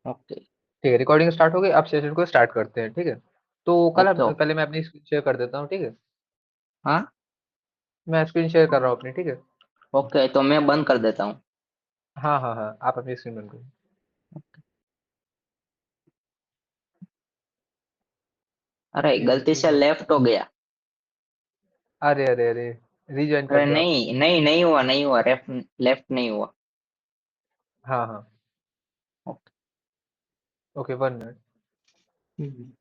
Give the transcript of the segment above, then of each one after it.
Okay. ठीक है, recording start हो गई, अब सेशन को स्टार्ट करते हैं, ठीक है। तो कल ओके। ओके। पहले मैं अपनी स्क्रीन शेयर कर देता हूँ, ठीक है। हाँ। मैं स्क्रीन शेयर कर रहा हूँ अपनी, ठीक है। ओके, तो मैं बंद कर देता हूँ। हाँ हाँ हाँ, आप अपनी स्क्रीन बंद करो। अरे, ये गलती से लेफ्ट हो गया। अरे अरे अरे, रीज्वाइन कर अरे दो आप। नहीं नहीं, नहीं हुआ, नहीं हुआ, लेफ्ट लेफ्ट नहीं हुआ। हाँ हाँ। ओके। Okay, 1 minute. हम्म।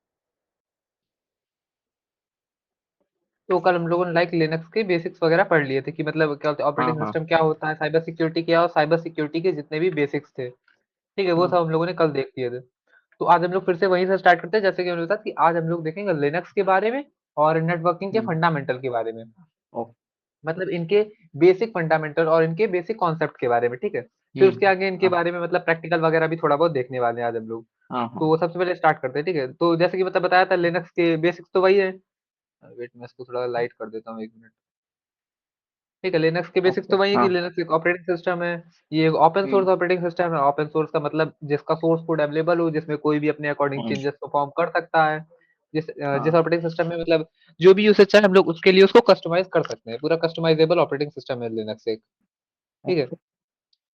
तो कल हम लोगों ने लाइक लिनक्स के बेसिक्स वगैरह पढ़ लिए थे कि मतलब क्या होता है, हाँ ऑपरेटिंग हाँ सिस्टम क्या होता है, साइबर सिक्योरिटी क्या, और साइबर सिक्योरिटी के जितने भी बेसिक्स थे, ठीक है, वो हाँ। सब हम लोगों ने कल देख लिए थे। तो आज हम लोग फिर से वहीं से स्टार्ट करते हैं, जैसे कि मैंने बताया कि आज हम लोग देखेंगे लिनक्स के बारे में और नेटवर्किंग के हम्म। फंडामेंटल के बारे में। ओके। मतलब इनके बेसिक फंडामेंटल और इनके बेसिक कॉन्सेप्ट के बारे में, ठीक है। फिर उसके हम्म। आगे इनके हाँ बारे में मतलब प्रैक्टिकल वगैरह भी थोड़ा बहुत देखने वाले हैं आज हम लोग। हाँ तो हाँ। वो सबसे पहले स्टार्ट करते हैं, ठीक है। तो जैसे कि मतलब बताया था, लिनक्स के बेसिक्स तो वही है। वेट, मैं इसको थोड़ा लाइट कर देता हूँ, 1 मिनट। ठीक है, लिनक्स के बेसिक्स ओके। तो वही है हाँ। कि लिनक्स एक ऑपरेटिंग सिस्टम है। ये एक ओपन सोर्स हम्म। ऑपरेटिंग सिस्टम है। ओपन सोर्स का मतलब जिसका सोर्स कोड अवेलेबल हो, जिसमें कोई भी अपने अकॉर्डिंग हम्म। चेंजेस परफॉर्म कर सकता है। जिस हाँ। ऑपरेटिंग सिस्टम में मतलब जो भी यूसेज चाहे हम लोग उसके लिए उसको कस्टमाइज कर सकते हैं। पूरा कस्टमाइजेबल ऑपरेटिंग सिस्टम है लिनक्स एक, ठीक है। ओके।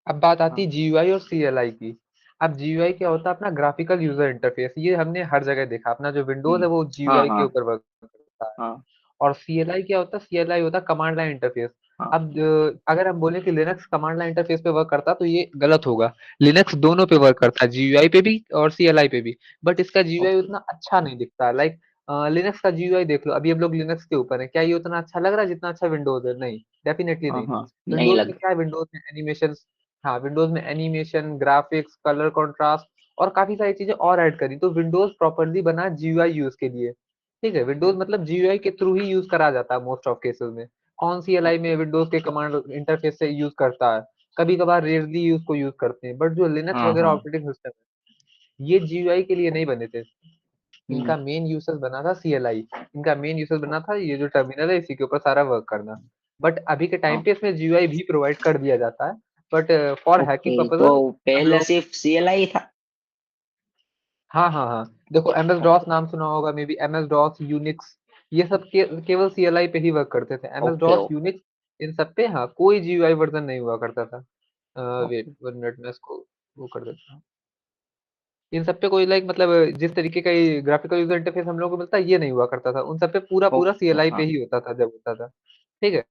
अब बात आती हाँ। है जीयूआई और सीएलआई की। अब जीयूआई क्या होता है, अपना ग्राफिकल यूजर इंटरफेस। ये हमने हर जगह देखा, अपना जो विंडोज हम्म। है वो हाँ जीयूआई के हाँ ऊपर वर्क करता है। हाँ और सीएलआई क्या होता है, सीएलआई होता है कमांड लाइन इंटरफेस। हाँ। अब अगर हम बोले कि लिनक्स कमांड लाइन इंटरफेस पे वर्क करता है, तो ये गलत होगा। लिनक्स दोनों पे वर्क करता है, जीयूआई पे भी और सीएलआई पे भी। बट इसका जीयूआई ओके। उतना अच्छा नहीं दिखता। लाइक लिनक्स का जीयूआई देख लो, अभी हम लोग लिनक्स के ऊपर है, क्या ये उतना अच्छा लग रहा है जितना अच्छा विंडोज है? नहीं, डेफिनेटली हाँ नहीं। हाँ, नहीं विंडोज में लग। क्या है, विंडोज में एनिमेशन। हाँ, विंडोज में एनिमेशन, ग्राफिक्स, कलर कॉन्ट्रास्ट और काफी सारी चीजें और ऐड करी। तो विंडोज प्रॉपरली बना जीयूआई यूज के लिए, ठीक है। विंडोज मतलब जीयूआई के थ्रू ही यूज करा जाता है मोस्ट ऑफ केसेस में। कौन सी एलआई ओके। में विंडोज के कमांड इंटरफेस से यूज करता है? कभी कभार रेयरली यूज को यूज करते हैं, बट जो लिनक्स हाँ वगैरह हाँ। ऑपरेटिंग सिस्टम है, ये जीयूआई के लिए नहीं बने थे। हम्म। इनका मेन यूसेस बना था सीएलआई। इनका मेन यूसेस बना था ये जो टर्मिनल है, इसी के ऊपर सारा वर्क करना। बट अभी के टाइम हाँ। पे इसमें जीयूआई भी प्रोवाइड कर दिया जाता है। बट फॉर हैकिंग ओके, तो पर्पजेज हम पहले लोग। सिर्फ सीएलआई था। हाँ हाँ हाँ, देखो एमएस डॉस ओके। नाम सुना होगा, maybe MS DOS, Unix, ये सब केवल सीएलआई पे ही वर्क करते थे। MS okay. डॉस, यूनिक्स, इन सब पे हाँ कोई जीयूआई वर्जन नहीं हुआ करता था। Wait okay. 1 मिनट, मैं इसको वो कर देता हूँ। इन सब पे कोई लाइक मतलब जिस तरीके का ये ग्राफिकल यूजर इंटरफेस हम लोगों को मिलता है, ये नहीं हुआ करता था। उन सब पे पूरा पूरा ओके। सीएलआई पे हाँ। ही होता था जब होता था, ठीक है।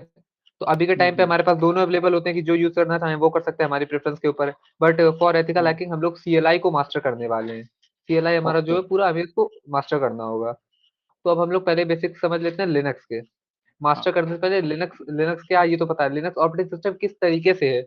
तो अभी के टाइम पे हम्म। हमारे पास दोनों अवेलेबल होते हैं कि जो यूज करना चाहें वो कर सकते हैं, हमारी प्रेफरेंस के ऊपर है। बट फॉर एथिकल हाँ। हैकिंग हम लोग सीएलआई को मास्टर करने वाले हैं। सीएलआई हमारा जो ओके। है पूरा, हमें इसको मास्टर करना होगा। तो अब हम लोग पहले बेसिक समझ लेते हैं लिनक्स के। हाँ मास्टर करने से पहले लिनक्स लिनक्स क्या है ये तो पता है, लिनक्स ऑपरेटिंग सिस्टम किस तरीके से है।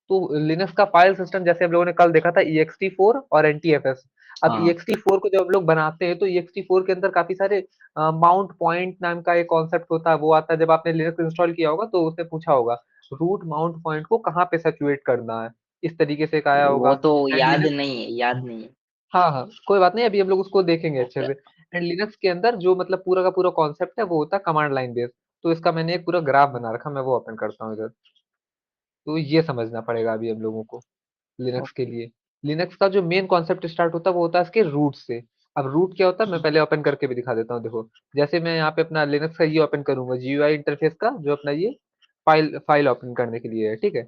तो लिनक्स का फाइल सिस्टम जैसे हम लोगों ने कल देखा था, ext4 और एनटीएफएस। अब हाँ। ext4 को जब हम लोग बनाते हैं, तो ext4 के अंदर काफी सारे माउंट पॉइंट नाम का एक कॉन्सेप्ट होता है। वो आता है जब आपने लिनक्स इंस्टॉल किया होगा, तो उसने पूछा होगा रूट माउंट पॉइंट को कहाँ पे सिचुएट करना है, इस तरीके से एक आया वो होगा। तो एंड याद लिनक्स, नहीं है, याद नहीं है। हाँ हाँ कोई बात नहीं, अभी हम लोग उसको देखेंगे अच्छे ओके। से। एंड लिनक्स के अंदर जो मतलब पूरा का पूरा कॉन्सेप्ट है वो होता है कमांड लाइन बेस्ड। तो इसका मैंने एक पूरा ग्राफ बना रखा, मैं वो ओपन करता हूँ इधर। तो ये समझना पड़ेगा अभी हम लोगों को लिनक्स के ओके। लिए। लिनक्स का जो मेन कॉन्सेप्ट स्टार्ट होता है वो होता है इसके रूट से। अब रूट क्या होता है, मैं पहले ओपन करके भी दिखा देता हूँ। देखो, जैसे मैं यहाँ पे अपना लिनक्स का ये ओपन करूंगा, जीयूआई इंटरफेस का जो अपना ये फाइल फाइल ओपन करने के लिए है, ठीक है।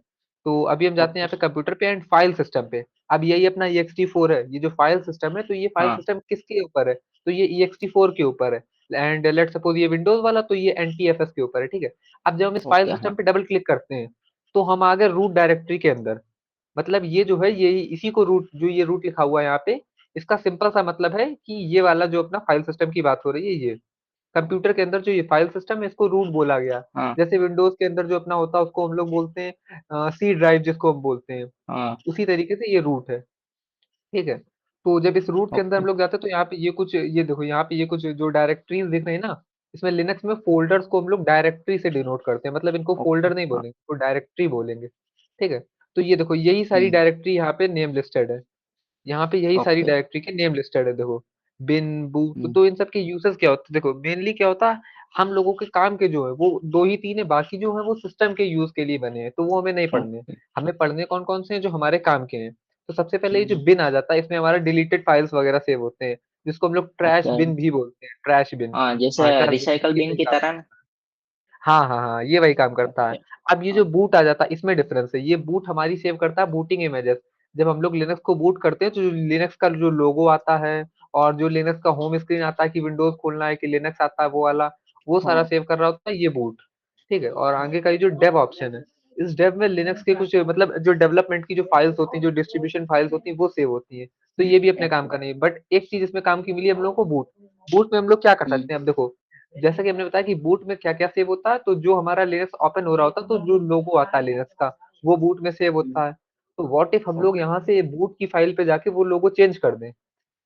तो अभी हम जाते हैं ओके। यहाँ पे कंप्यूटर पे एंड फाइल सिस्टम पे। अब यही अपना ext4 है, ये जो फाइल सिस्टम है, तो ये फाइल हाँ। सिस्टम किसके ऊपर है? तो ये ext4 के ऊपर है। एंड लेट सपोज ये विंडोज वाला, तो ये एनटीएफएस के ऊपर है, ठीक है। अब जब हम इस फाइल ओके। सिस्टम हाँ। पे डबल क्लिक करते हैं, तो हम आ गए रूट डायरेक्टरी के अंदर। मतलब ये जो है, ये इसी को रूट, जो ये रूट लिखा हुआ है यहाँ पे, इसका सिंपल सा मतलब है कि ये वाला जो अपना फाइल सिस्टम की बात हो रही है, ये कंप्यूटर के अंदर जो ये फाइल सिस्टम है, इसको रूट बोला गया। हाँ। जैसे विंडोज के अंदर जो अपना होता है उसको हम लोग बोलते हैं सी ड्राइव, जिसको हम बोलते हैं। हाँ। उसी तरीके से ये रूट है, ठीक है। तो जब इस रूट के अंदर हम ओके। लोग जाते हैं, तो यहाँ पे ये कुछ, ये देखो यहाँ पे ये कुछ जो डायरेक्टरीज दिख रही है ना, इसमें लिनक्स में फोल्डर्स को हम लोग डायरेक्टरी से डिनोट करते हैं। मतलब इनको ओके। फोल्डर नहीं हाँ। बोलेंगे, तो डायरेक्टरी बोलेंगे, ठीक है। तो ये देखो यही सारी हम्म। डायरेक्टरी यहाँ पे नेम लिस्टेड है। यहाँ पे यही सारी ओके। डायरेक्टरी के नेम लिस्टेड है, देखो। बिन, बूट, हम्म। तो इन सब के यूसेस क्या होते हैं? देखो मेनली क्या होता है, हम लोगों के काम के जो है वो दो ही तीन है, बाकी जो है वो सिस्टम के यूज के लिए बने हैं, तो वो हमें नहीं पढ़ने। ओके। हमें पढ़ने कौन कौन से हैं, जो हमारे काम के हैं। तो सबसे पहले ये जो हम्म, बिन आ जाता है, इसमें हमारा डिलीटेड फाइल्स वगैरह सेव होते हैं, जिसको हम लोग ट्रैश ओके। बिन भी बोलते हैं, ट्रैश बिन। हाँ, जैसे हाँ, ट्रैश बिन रिसाइकल ये बिन वही की काम तरह ना। करता है। हाँ हाँ हाँ, ये वही काम करता है। ओके। अब ये जो बूट आ जाता है, इसमें डिफरेंस है, ये बूट हमारी सेव करता है बूटिंग इमेजेस। जब हम लोग लिनक्स को बूट करते हैं तो जो लिनक्स का जो लोगो आता है, और जो लिनक्स का होम स्क्रीन आता है कि विंडोज खोलना है कि लिनक्स आता है वो वाला, वो सारा हाँ। सेव कर रहा होता है ये बूट। ठीक है, और आगे का ये जो डेव ऑप्शन है, इस डेव में लिनक्स के कुछ मतलब जो डेवलपमेंट की जो फाइल्स होती हैं, जो डिस्ट्रीब्यूशन फाइल्स होती हैं, वो सेव होती है। तो ये भी अपने काम ओके। का नहीं है, बट एक चीज इसमें काम की मिली हम लोगों को, बूट। बूट में हम लोग क्या कर हम्म सकते हैं, अब देखो, जैसा कि हमने बताया कि बूट में क्या क्या सेव होता है, तो जो हमारा लिनक्स ओपन हो रहा होता है, तो जो लोगो आता है लिनक्स का, वो बूट में सेव हम्म, होता है। तो व्हाट इफ हम लोग ओके। यहाँ से बूट की फाइल पे जाके वो लोगो चेंज कर दें।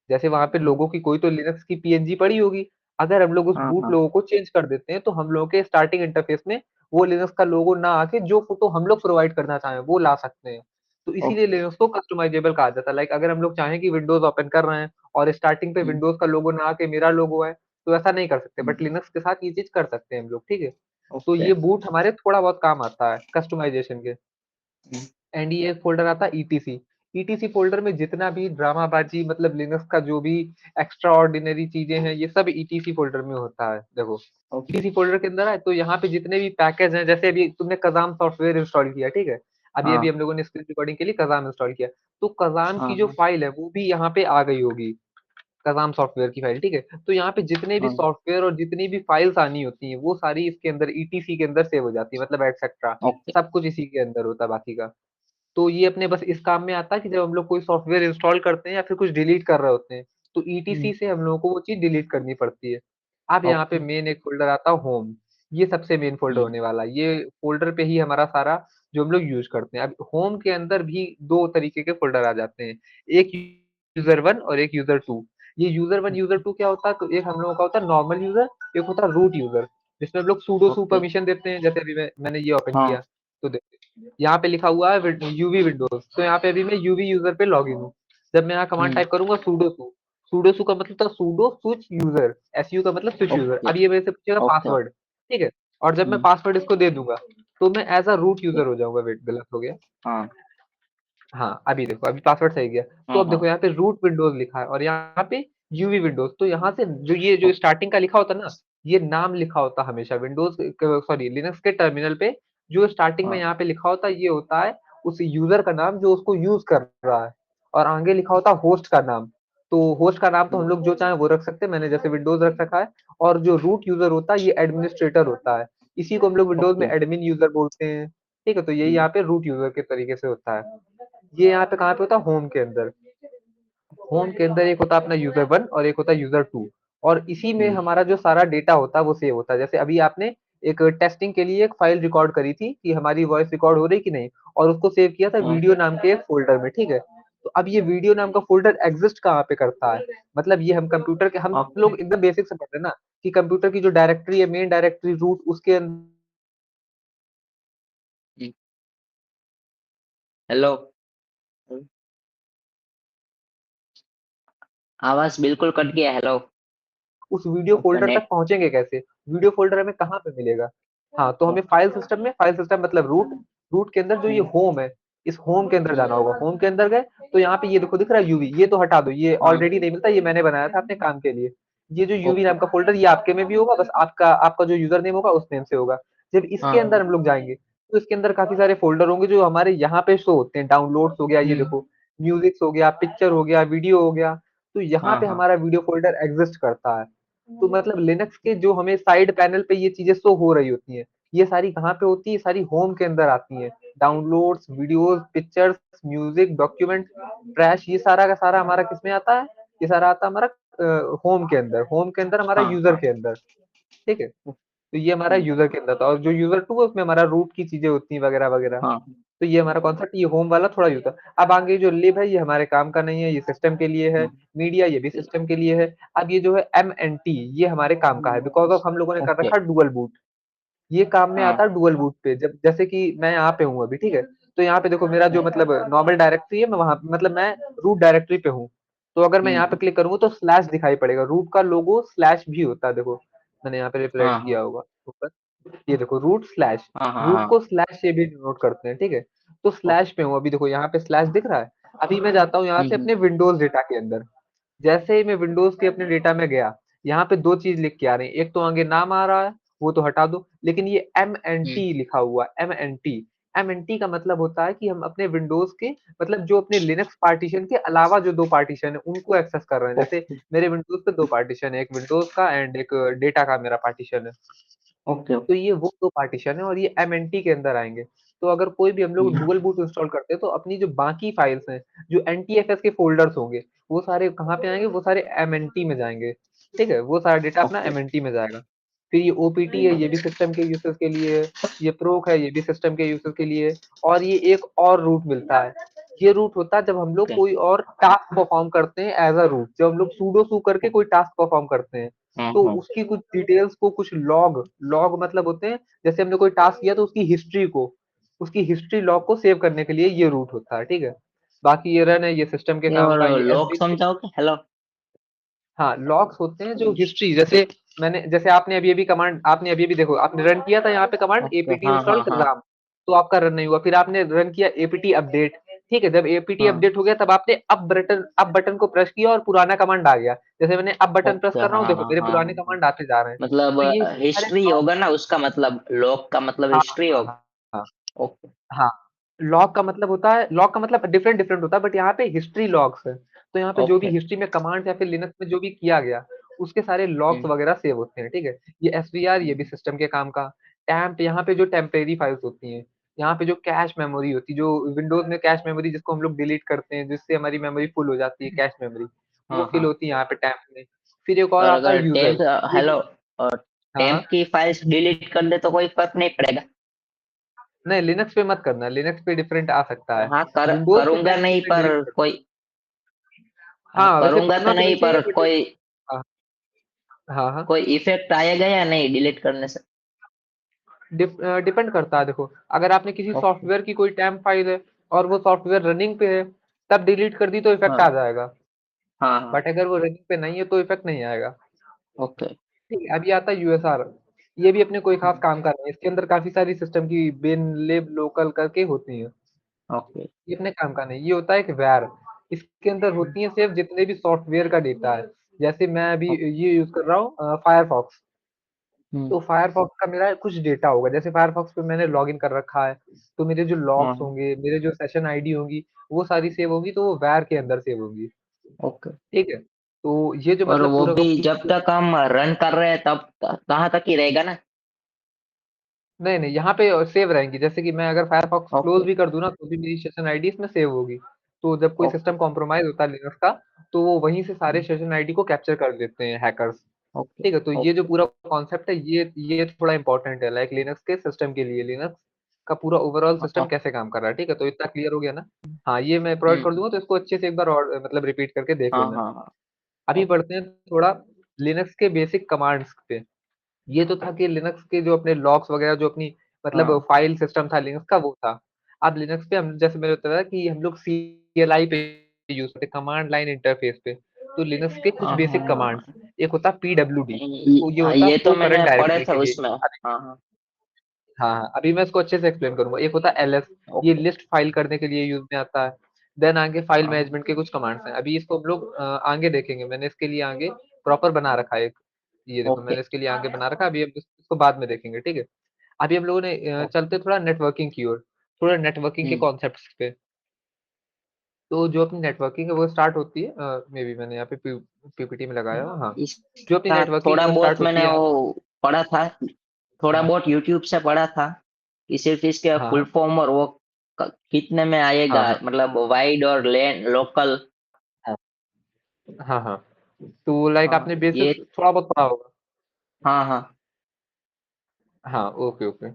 जैसे वहां पे हम्म, लोगों की कोई तो लिनक्स की पीएनजी पड़ी होगी, अगर हम लोग उस हाँ बूट हाँ। लोगो को चेंज कर देते हैं, तो हम लोग के स्टार्टिंग इंटरफेस में वो लिनक्स का लोगो ना आके जो फोटो हम लोग प्रोवाइड करना चाहें वो ला सकते हैं। तो इसीलिए ओके। लिनक्स को कस्टमाइजेबल कहा जाता है। लाइक अगर हम लोग चाहें कि विंडोज ओपन कर रहे हैं और स्टार्टिंग पे हम्म, विंडोज का लोगो ना आके मेरा लोगो है, तो ऐसा नहीं कर सकते, हम्म, बट लिनक्स के साथ ये चीज कर सकते हैं हम लोग। ठीक है, तो ओके। ये बूट हमारे थोड़ा बहुत काम आता है कस्टमाइजेशन के। हम्म, एंड ये एक फोल्डर आता है ईटीसी। ईटीसी फोल्डर में जितना भी ड्रामाबाजी मतलब लिनक्स का जो भी एक्स्ट्रा ऑर्डिनरी चीजें हैं, ये सब ईटीसी फोल्डर में होता है। देखो, ओके। ईटीसी फोल्डर के अंदर है, तो यहाँ पे जितने भी पैकेज हैं, जैसे अभी तुमने कजाम सॉफ्टवेयर इंस्टॉल किया, ठीक है, अभी अभी हाँ हम लोगों ने स्क्रीन रिकॉर्डिंग के लिए कजाम इंस्टॉल किया, तो कजाम हाँ की जो हाँ फाइल है वो भी यहाँ पे आ गई होगी, कजाम सॉफ्टवेयर की फाइल। ठीक है, तो यहाँ पे जितने भी हाँ। सॉफ्टवेयर और जितनी भी फाइल्स आनी होती हैं, वो सारी इसके अंदर ईटीसी के अंदर सेव हो जाती है, मतलब एटसेट्रा, ओके। सब कुछ इसी के अंदर होता है बाकी का। तो ये अपने बस इस काम में आता है कि जब हम लोग कोई सॉफ्टवेयर इंस्टॉल करते हैं या फिर कुछ डिलीट कर रहे होते हैं, तो ईटीसी हम्म, से हम लोगों को वो चीज डिलीट करनी पड़ती है। अब यहाँ पे ओके। मेन एक फोल्डर आता है होम। ये सबसे मेन फोल्डर हम्म, होने वाला है, ये फोल्डर पे ही हमारा सारा जो हम लोग यूज करते हैं। अब होम के अंदर भी दो तरीके के फोल्डर आ जाते हैं, एक यूजर वन और एक यूजर टू। ये यूजर वन यूजर टू क्या होता है, तो एक हम लोगों का होता है नॉर्मल यूजर, एक होता है रूट यूजर, जिसमें हम लोग सूडो सू ओके। परमिशन देते हैं। जैसे अभी मैंने ये ओपन किया, हाँ। तो यहाँ पे लिखा हुआ है यूवी विंडोज, तो यहाँ पे अभी मैं यूवी यूजर पे लॉग इन हूँ। जब मैं यहाँ कमांड हम्म, टाइप करूंगा सूडो सू, सूडो सू का मतलब था सूडो स्विच यूजर, एसयू का मतलब स्विच यूजर। ओके। अब ये मेरे से पूछेगा ओके। पासवर्ड, ठीक है, और जब मैं हम्म, पासवर्ड इसको दे दूंगा, तो मैं एज अ रूट यूजर हो जाऊंगा। वेट, गलत हो गया। हाँ हाँ, अभी देखो, अभी पासवर्ड सही गया। तो हाँ अब देखो हाँ। यहाँ पे रूट विंडोज लिखा है और यहाँ पे यूवी विंडोज, तो यहाँ से जो ये जो ओके। स्टार्टिंग का लिखा होता है ना, ये नाम लिखा होता है हमेशा विंडोज, सॉरी लिनक्स के टर्मिनल पे। जो स्टार्टिंग में हाँ। यहाँ पे लिखा होता है, ये होता है उस यूजर का नाम जो उसको यूज कर रहा है, और आगे लिखा होता है होस्ट का नाम। तो होस्ट का नाम तो हम हम्म, लोग जो चाहे वो रख सकते हैं, मैंने जैसे विंडोज रख रखा है। और जो रूट यूजर होता है, ये एडमिनिस्ट्रेटर होता है, इसी को हम लोग विंडोज में ओके। एडमिन यूजर बोलते हैं। ठीक है, तो यही हम्म, यहाँ पे रूट यूजर के तरीके से होता है। ये यहाँ पे कहाँ पे होता है, होम के अंदर। होम के अंदर एक होता है अपना यूजर वन और एक होता है यूजर टू, और इसी में हम्म, हमारा जो सारा डेटा होता है वो सेव होता है। जैसे अभी आपने एक टेस्टिंग के लिए एक फाइल रिकॉर्ड करी थी कि हमारी वॉइस रिकॉर्ड हो रही कि नहीं, और उसको सेव किया था हाँ। वीडियो नाम के एक फोल्डर में। ठीक है, तो अब ये वीडियो नाम का फोल्डर एग्जिस्ट कहाँ पे करता है, मतलब ये हम कंप्यूटर के, हम ओके। लोग एकदम बेसिक से पढ़ते हैं ना, कि कंप्यूटर की जो डायरेक्टरी है, मेन डायरेक्टरी रूट, उसके अंदर हम्म, हेलो। आवाज बिल्कुल कट गया। हेलो। उस वीडियो ओके। फोल्डर तक नेट। पहुंचेंगे कैसे, वीडियो फोल्डर हमें कहाँ पे मिलेगा। हाँ, तो हमें फाइल सिस्टम में, फाइल सिस्टम मतलब रूट, रूट के अंदर जो ये हम्म, होम है, इस होम के अंदर जाना होगा। होम के अंदर गए, तो यहाँ पे ये देखो दिख रहा है यूवी, ये तो हटा दो, ये हाँ। ऑलरेडी नहीं मिलता, ये मैंने बनाया था अपने काम के लिए। ये जो यूवी ओके। नाम का फोल्डर, ये आपके में भी होगा, बस आपका आपका जो यूजर नेम होगा उस नेम से होगा। जब इसके हाँ। अंदर हम लोग जाएंगे, तो इसके अंदर काफी सारे फोल्डर होंगे जो हमारे यहाँ पे शो होते हैं। डाउनलोड्स हो गया, ये हम्म, देखो, म्यूजिक हो गया, पिक्चर हो गया, वीडियो हो गया। तो यहाँ हाँ पे हाँ हमारा वीडियो फोल्डर एग्जिस्ट करता है। तो मतलब लिनक्स के जो हमें साइड पैनल पे ये चीजें शो हो रही होती हैं, ये सारी कहाँ पे होती है, ये सारी होम के अंदर आती हैं। Downloads, videos, pictures, music, document, trash, ये सारा का सारा हमारा किस में आता है, ये सारा आता है हमारा होम के अंदर, होम के अंदर हमारा हाँ यूजर हाँ। के अंदर। ठीक है, तो ये हमारा हम्म, यूजर के अंदर था, और जो यूजर टू है उसमें हमारा रूट की चीजें होती हैं वगैरह वगैरह। हाँ। तो ये हमारा कॉन्सेप्ट, ये होम वाला थोड़ा यूजर। अब आगे जो लिब है, ये हमारे काम का नहीं है, ये सिस्टम के लिए है। हम्म, मीडिया, ये भी सिस्टम के लिए है। अब ये जो है एम एन टी, ये हमारे काम का है, बिकॉज ऑफ हम लोगों ने कर ओके। रखा डुअल बूट। ये काम में आता हाँ। है डुअल बूट पे, जब जैसे कि मैं यहाँ पे हूँ अभी, ठीक है, तो यहाँ पे देखो मेरा जो मतलब नॉर्मल डायरेक्टरी है, मैं वहां मतलब मैं रूट डायरेक्टरी पे हूँ। तो अगर मैं यहाँ पे हम्म, क्लिक करूंगा तो स्लैश दिखाई पड़ेगा, रूट का लोगो स्लैश भी होता है। देखो, मैंने यहाँ पे रिप्लेट हाँ किया हाँ होगा ऊपर, ये देखो रूट स्लैश, हाँ हाँ रूट हाँ। को स्लैश से भी नोट करते हैं। ठीक है, तो स्लैश पे हूँ अभी, देखो यहाँ पे स्लैश दिख रहा है। अभी मैं जाता हूँ यहाँ से अपने विंडोज डेटा के अंदर। जैसे ही मैं विंडोज के अपने डेटा में गया, यहाँ पे दो चीज लिख के आ रही है, एक तो आगे नाम आ रहा है, वो तो हटा दो, लेकिन ये एम एन हम्म, टी लिखा हुआ M N T. M N T का मतलब होता है कि हम अपने विंडोज के, मतलब जो अपने लिनक्स पार्टीशन के अलावा जो दो पार्टीशन है उनको एक्सेस कर रहे हैं। जैसे ओके मेरे विंडोज पे दो पार्टीशन है, एक विंडोज का एंड एक डेटा का मेरा पार्टीशन है। ओके तो ओके। ये वो दो पार्टीशन है और ये एमएनटी के अंदर आएंगे। तो अगर कोई भी हम लोग हम्म, डुअल बूट इंस्टॉल करते हैं तो अपनी जो बाकी फाइल्स हैं, जो एनटीएफएस के फोल्डर्स होंगे, वो सारे कहाँ पे आएंगे, वो सारे एमएनटी में जाएंगे। ठीक है, वो सारा डेटा अपना ओके एमएनटी में जाएगा। फिर ये ओपीटी है, ये भी सिस्टम के यूजर्स के लिए है। ये प्रोक है, ये भी सिस्टम के यूजर्स के लिए है। और ये एक और रूट मिलता है। ये रूट होता है जब हम लोग ओके। कोई और टास्क परफॉर्म करते हैं एज अ रूट, जब हम लोग सूडो सू करके कोई टास्क परफॉर्म करते हैं, हाँ तो हाँ। उसकी कुछ डिटेल्स को, कुछ लॉग, लॉग मतलब होते हैं, जैसे हमने कोई टास्क किया तो उसकी हिस्ट्री लॉग को सेव करने के लिए ये रूट होता है। ठीक है, बाकी ये रन है, ये सिस्टम के ये काम और का, ये लॉक एवरीथिंग। समझाओगे? हेलो। हाँ, लॉग्स होते हैं जो हिस्ट्री, जैसे मैंने, जैसे आपने अभी अभी कमांड, आपने अभी अभी देखो, आपने रन किया था यहाँ पे कमांड ओके एपीटी हाँ इंस्टॉल हाँ हाँ राम, तो आपका रन नहीं हुआ। फिर आपने रन किया एपीटी अपडेट। ठीक है, जब एपीटी हाँ। अपडेट हो गया तब आपने अब बटन को प्रेस किया और पुराना कमांड आ गया। जैसे मैंने अब बटन प्रेस ओके कर रहा हूँ, हाँ देखो हाँ मेरे हाँ पुराने हाँ हाँ। कमांड आते जा रहे हैं। मतलब तो ये सारे हिस्ट्री log- होगा ना उसका, मतलब लॉक का मतलब हाँ हिस्ट्री हाँ होगा। हाँ ओके हाँ। लॉग का मतलब होता है, लॉग का मतलब डिफरेंट डिफरेंट होता है, बट यहाँ पे हिस्ट्री लॉग्स है। तो यहाँ पे जो भी ओके। हिस्ट्री में कमांड या फिर लिनक्स में जो भी किया गया, उसके सारे लॉग्स हम्म, वगैरह सेव होते हैं। ठीक है, ये एसवीआर, ये भी सिस्टम के काम का। टैम्प, यहाँ पे जो टेम्परेरी फाइल्स होती हैं, यहाँ पे जो कैश मेमोरी होती है, जो विंडोज में कैश मेमोरी जिसको हम लोग डिलीट करते हैं, जिससे हमारी मेमोरी फुल हो जाती है, कैश मेमोरी, वो हाँ फिल हाँ। होती है यहाँ पे टैम्प में। फिर एक और और आता है अगर यूजर। टेम्प, ये हेलो, भी, और हाँ हाँ। टेम्प की फाइल्स डिलीट कर दे तो कोई फर्क नहीं पड़ेगा? नहीं, लिनक्स पे मत करना, लिनक्स पे डिफरेंट आ सकता है। हाँ विंडोज पे करूंगा नहीं, मैक्सिमम पर डिलीट कर। कोई, हाँ हाँ, वैसे करूंगा तो करना तो नहीं, नहीं चाहिए पर बट, कोई हाँ हाँ हाँ। कोई इफेक्ट आएगा या नहीं डिलीट करने से? डिपेंड करता है, देखो, अगर आपने किसी ओके। सॉफ्टवेयर की कोई टैम्प फाइल है और वो सॉफ्टवेयर रनिंग पे है, तब डिलीट कर दी तो इफेक्ट आ हाँ जाएगा। हाँ हाँ। बट अगर वो रनिंग पे नहीं है तो इफेक्ट नहीं आएगा। ओके ठीक है, अभी आता है यूएसआर। ये भी अपने कोई खास काम का नहीं है, इसके अंदर काफी सारी सिस्टम की बिन लिब लोकल करके होती है। ओके। ये अपने काम का नहीं, ये होता है एक वैर। इसके अंदर होती है सिर्फ जितने भी सॉफ्टवेयर का डेटा है। जैसे मैं अभी ओके। ये यूज कर रहा हूँ फायरफॉक्स। हम्म, तो फायरफॉक्स का मेरा कुछ डेटा होगा, जैसे फायरफॉक्स पे मैंने लॉगिन कर रखा है, तो मेरे जो हाँ लॉग्स हाँ। होंगे, मेरे जो सेशन आईडी होंगी, वो सारी सेव होगी, तो वो वैर के अंदर सेव होगी। ओके। ठीक है, तो ये जो और मतलब वो पूरा का भी जब पूरा, तक हम रन कर रहे हैं तब कहाँ तक ही रहेगा ना? नहीं नहीं, यहाँ पे सेव रहेंगी। जैसे कि मैं अगर फायरफॉक्स क्लोज ओके भी कर दूं ना, तो भी मेरी सेशन आईडी इसमें सेव होगी। तो जब कोई ओके। सिस्टम कॉम्प्रोमाइज होता है लिनक्स का, तो वो वहीं से सारे हम्म, सेशन आईडी को कैप्चर कर देते हैं हैकर्स। ओके ठीक है, तो ये जो ओके। पूरा कॉन्सेप्ट है, ये थोड़ा इंपॉर्टेंट है, लाइक लिनक्स के सिस्टम के लिए, लिनक्स का पूरा ओवरऑल हाँ सिस्टम हाँ। कैसे काम कर रहा है। ठीक है, तो इतना क्लियर हो गया ना। हाँ, ये मैं प्रोवाइड कर हम्म, दूंगा, तो इसको अच्छे से एक बार और मतलब रिपीट करके देख हाँ लेना। हाँ हाँ। अभी ओके। बढ़ते हैं थोड़ा लिनक्स के बेसिक कमांड्स पे। ये तो था कि लिनक्स के जो अपने लॉक्स वगैरह, जो अपनी मतलब हाँ फाइल सिस्टम था लिनक्स का, वो था। अब लिनक्स पे हम, जैसे मैंने बताया कि हम लोग CLI पे यूज करते, कमांड लाइन इंटरफेस पे। तो लिनक्स के कुछ हाँ बेसिक हाँ। कमांड्स, एक होता PWD, ये, तो ये हाँ, होता ये तो वो करंट मैंने पढ़े डायरेक्टरी थे के लिए। उसमें। हाँ हाँ। हाँ हाँ, अभी मैं इसको अच्छे से एक्सप्लेन करूंगा। एक होता है LS, ये ओके। लिस्ट फाइल करने के लिए यूज में आता है। देन आगे फाइल हाँ हाँ। मैनेजमेंट के कुछ कमांड्स हैं, अभी इसको हम लोग आगे देखेंगे। मैंने इसके लिए आगे प्रॉपर बना रखा है एक, ये देखो ओके मैंने इसके लिए आगे बना रखा है। अभी हम इसको बाद में देखेंगे। ठीक है, अभी हम लोगों ने ओके। चलते थोड़ा नेटवर्किंग की ओर, थोड़ा नेटवर्किंग के हम्म, कॉन्सेप्ट्स पे। तो जो अपनी नेटवर्किंग है वो स्टार्ट होती है, मे बी मैंने यहाँ पे पीपीटी में लगाया हो, हाँ। जो अपनी इसका नेटवर्किंग है थोड़ा वो बहुत स्टार्ट होती मैंने है। वो पढ़ा था, थोड़ा हाँ बहुत यूट्यूब से पढ़ा था कि सिर्फ इसके फुल हाँ फॉर्म और वो कितने में हाँ आएगा, हाँ मतलब वाइड और लैन लोकल। हाँ हाँ हाँ। तो लाइक हाँ आपने ये। बेसिक्स थोड़ा बहुत पढ़ा होगा। हाँ हाँ। हाँ, ओके ओके।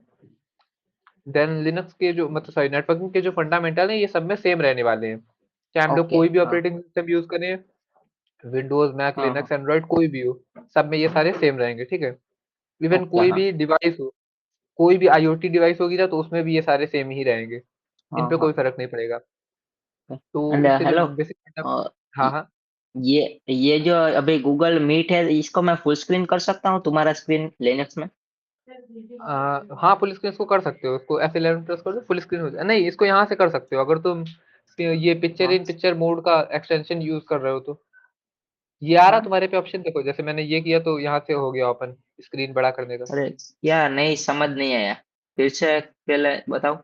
देन लिनक्स के जो मतलब सॉरी नेटवर्किंग के जो फंडामेंटल है, ये सब में सेम रहने वाले हैं, चाहे हम लोग ओके। कोई भी हाँ ऑपरेटिंग सिस्टम यूज करें, विंडोज, मैक, हाँ हाँ। लिनक्स, एंड्रॉइड, कोई भी हो, सब में ये सारे सेम रहेंगे। ठीक है, इवन ओके। कोई हाँ भी डिवाइस हो, कोई भी आईओटी डिवाइस होगी ना, तो उसमें भी ये सारे सेम ही रहेंगे। इन हाँ पे कोई हाँ। फर्क नहीं पड़ेगा। तो एंड इसके जो हेलो, बेसिक, हाँ हाँ ये जो अभी गूगल मीट है, इसको मैं फुल स्क्रीन कर सकता हूँ तुम्हारा स्क्रीन लिनक्स में? हाँ, फुल स्क्रीन इसको कर सकते हो, इसको F11 प्रेस कर दो, फुल स्क्रीन हो जाए। नहीं, इसको यहाँ से कर सकते हो, अगर तुम ये पिक्चर हाँ इन पिक्चर मोड का एक्सटेंशन यूज कर रहे हो तो ये आ रहा हाँ। तुम्हारे पे ऑप्शन, देखो जैसे मैंने ये किया तो यहाँ से हो गया ओपन स्क्रीन बड़ा करने का। अरे क्या, नहीं समझ नहीं आया, फिर से पहले बताओ।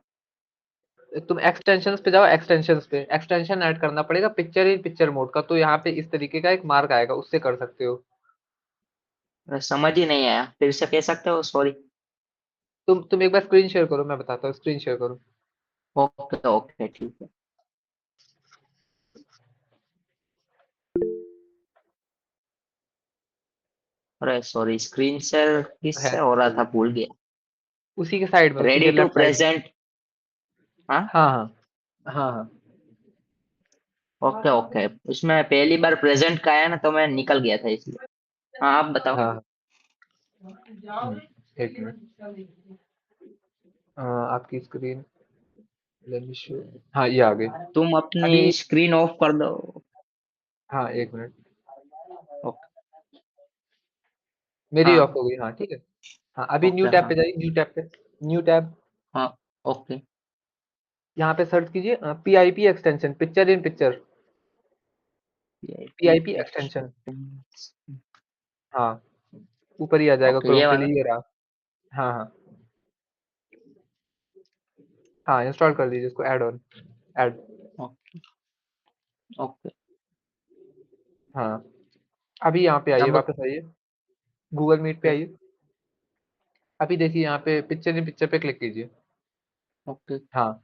तुम एक्सटेंशंस पे जाओ, एक्सटेंशंस पे एक्सटेंशन ऐड करना पड़ेगा पिक्चर इन पिक्चर मोड का, तो यहाँ पे इस तरीके का एक मार्क आएगा, उससे कर सकते हो। अरे समझ ही नहीं आया, फिर से कह सकते हो, सॉरी। तुम एक बार स्क्रीन शेयर करो, मैं बताता हूँ, स्क्रीन शेयर करो। ओके ओके ठीक है। अरे सॉरी, स्क्रीन शेयर है किससे हो रहा था, भूल गया। उसी के साइड में, उसी रेडी के टू लेफ्ट साइड में। प्रेजेंट। हाँ। हाँ हाँ हाँ हाँ। ओके ओके, उसमें पहली बार प्रेजेंट का आया ना, तो मैं निकल गया था इसलिए। हाँ आप बताओ। हाँ एक मिनट। आपकी स्क्रीन, लेट मी शो। हाँ ये आ गई। तुम अपनी अभी स्क्रीन ऑफ कर दो। हाँ एक मिनट, ओके। मेरी ऑफ हाँ हो गई, हाँ ठीक है। हाँ अभी न्यू ओके। टैब हाँ पे जाइए, न्यू टैब पे, न्यू टैब। हाँ। ओके। यहाँ पे सर्च कीजिए PIP extension, picture in picture, VIP PIP extension. हाँ ऊपर ही आ जाएगा ओके, क्रोम ये पे, वाला। ये रहा। हाँ हाँ हाँ, इंस्टॉल कर लीजिए इसको, add on, add. Okay okay. हाँ अभी यहाँ पे आइए, अब। वापस आइए, गूगल मीट पे आइए। अभी देखिए यहाँ पे पिक्चर इन पिक्चर पे क्लिक कीजिए। ओके। हाँ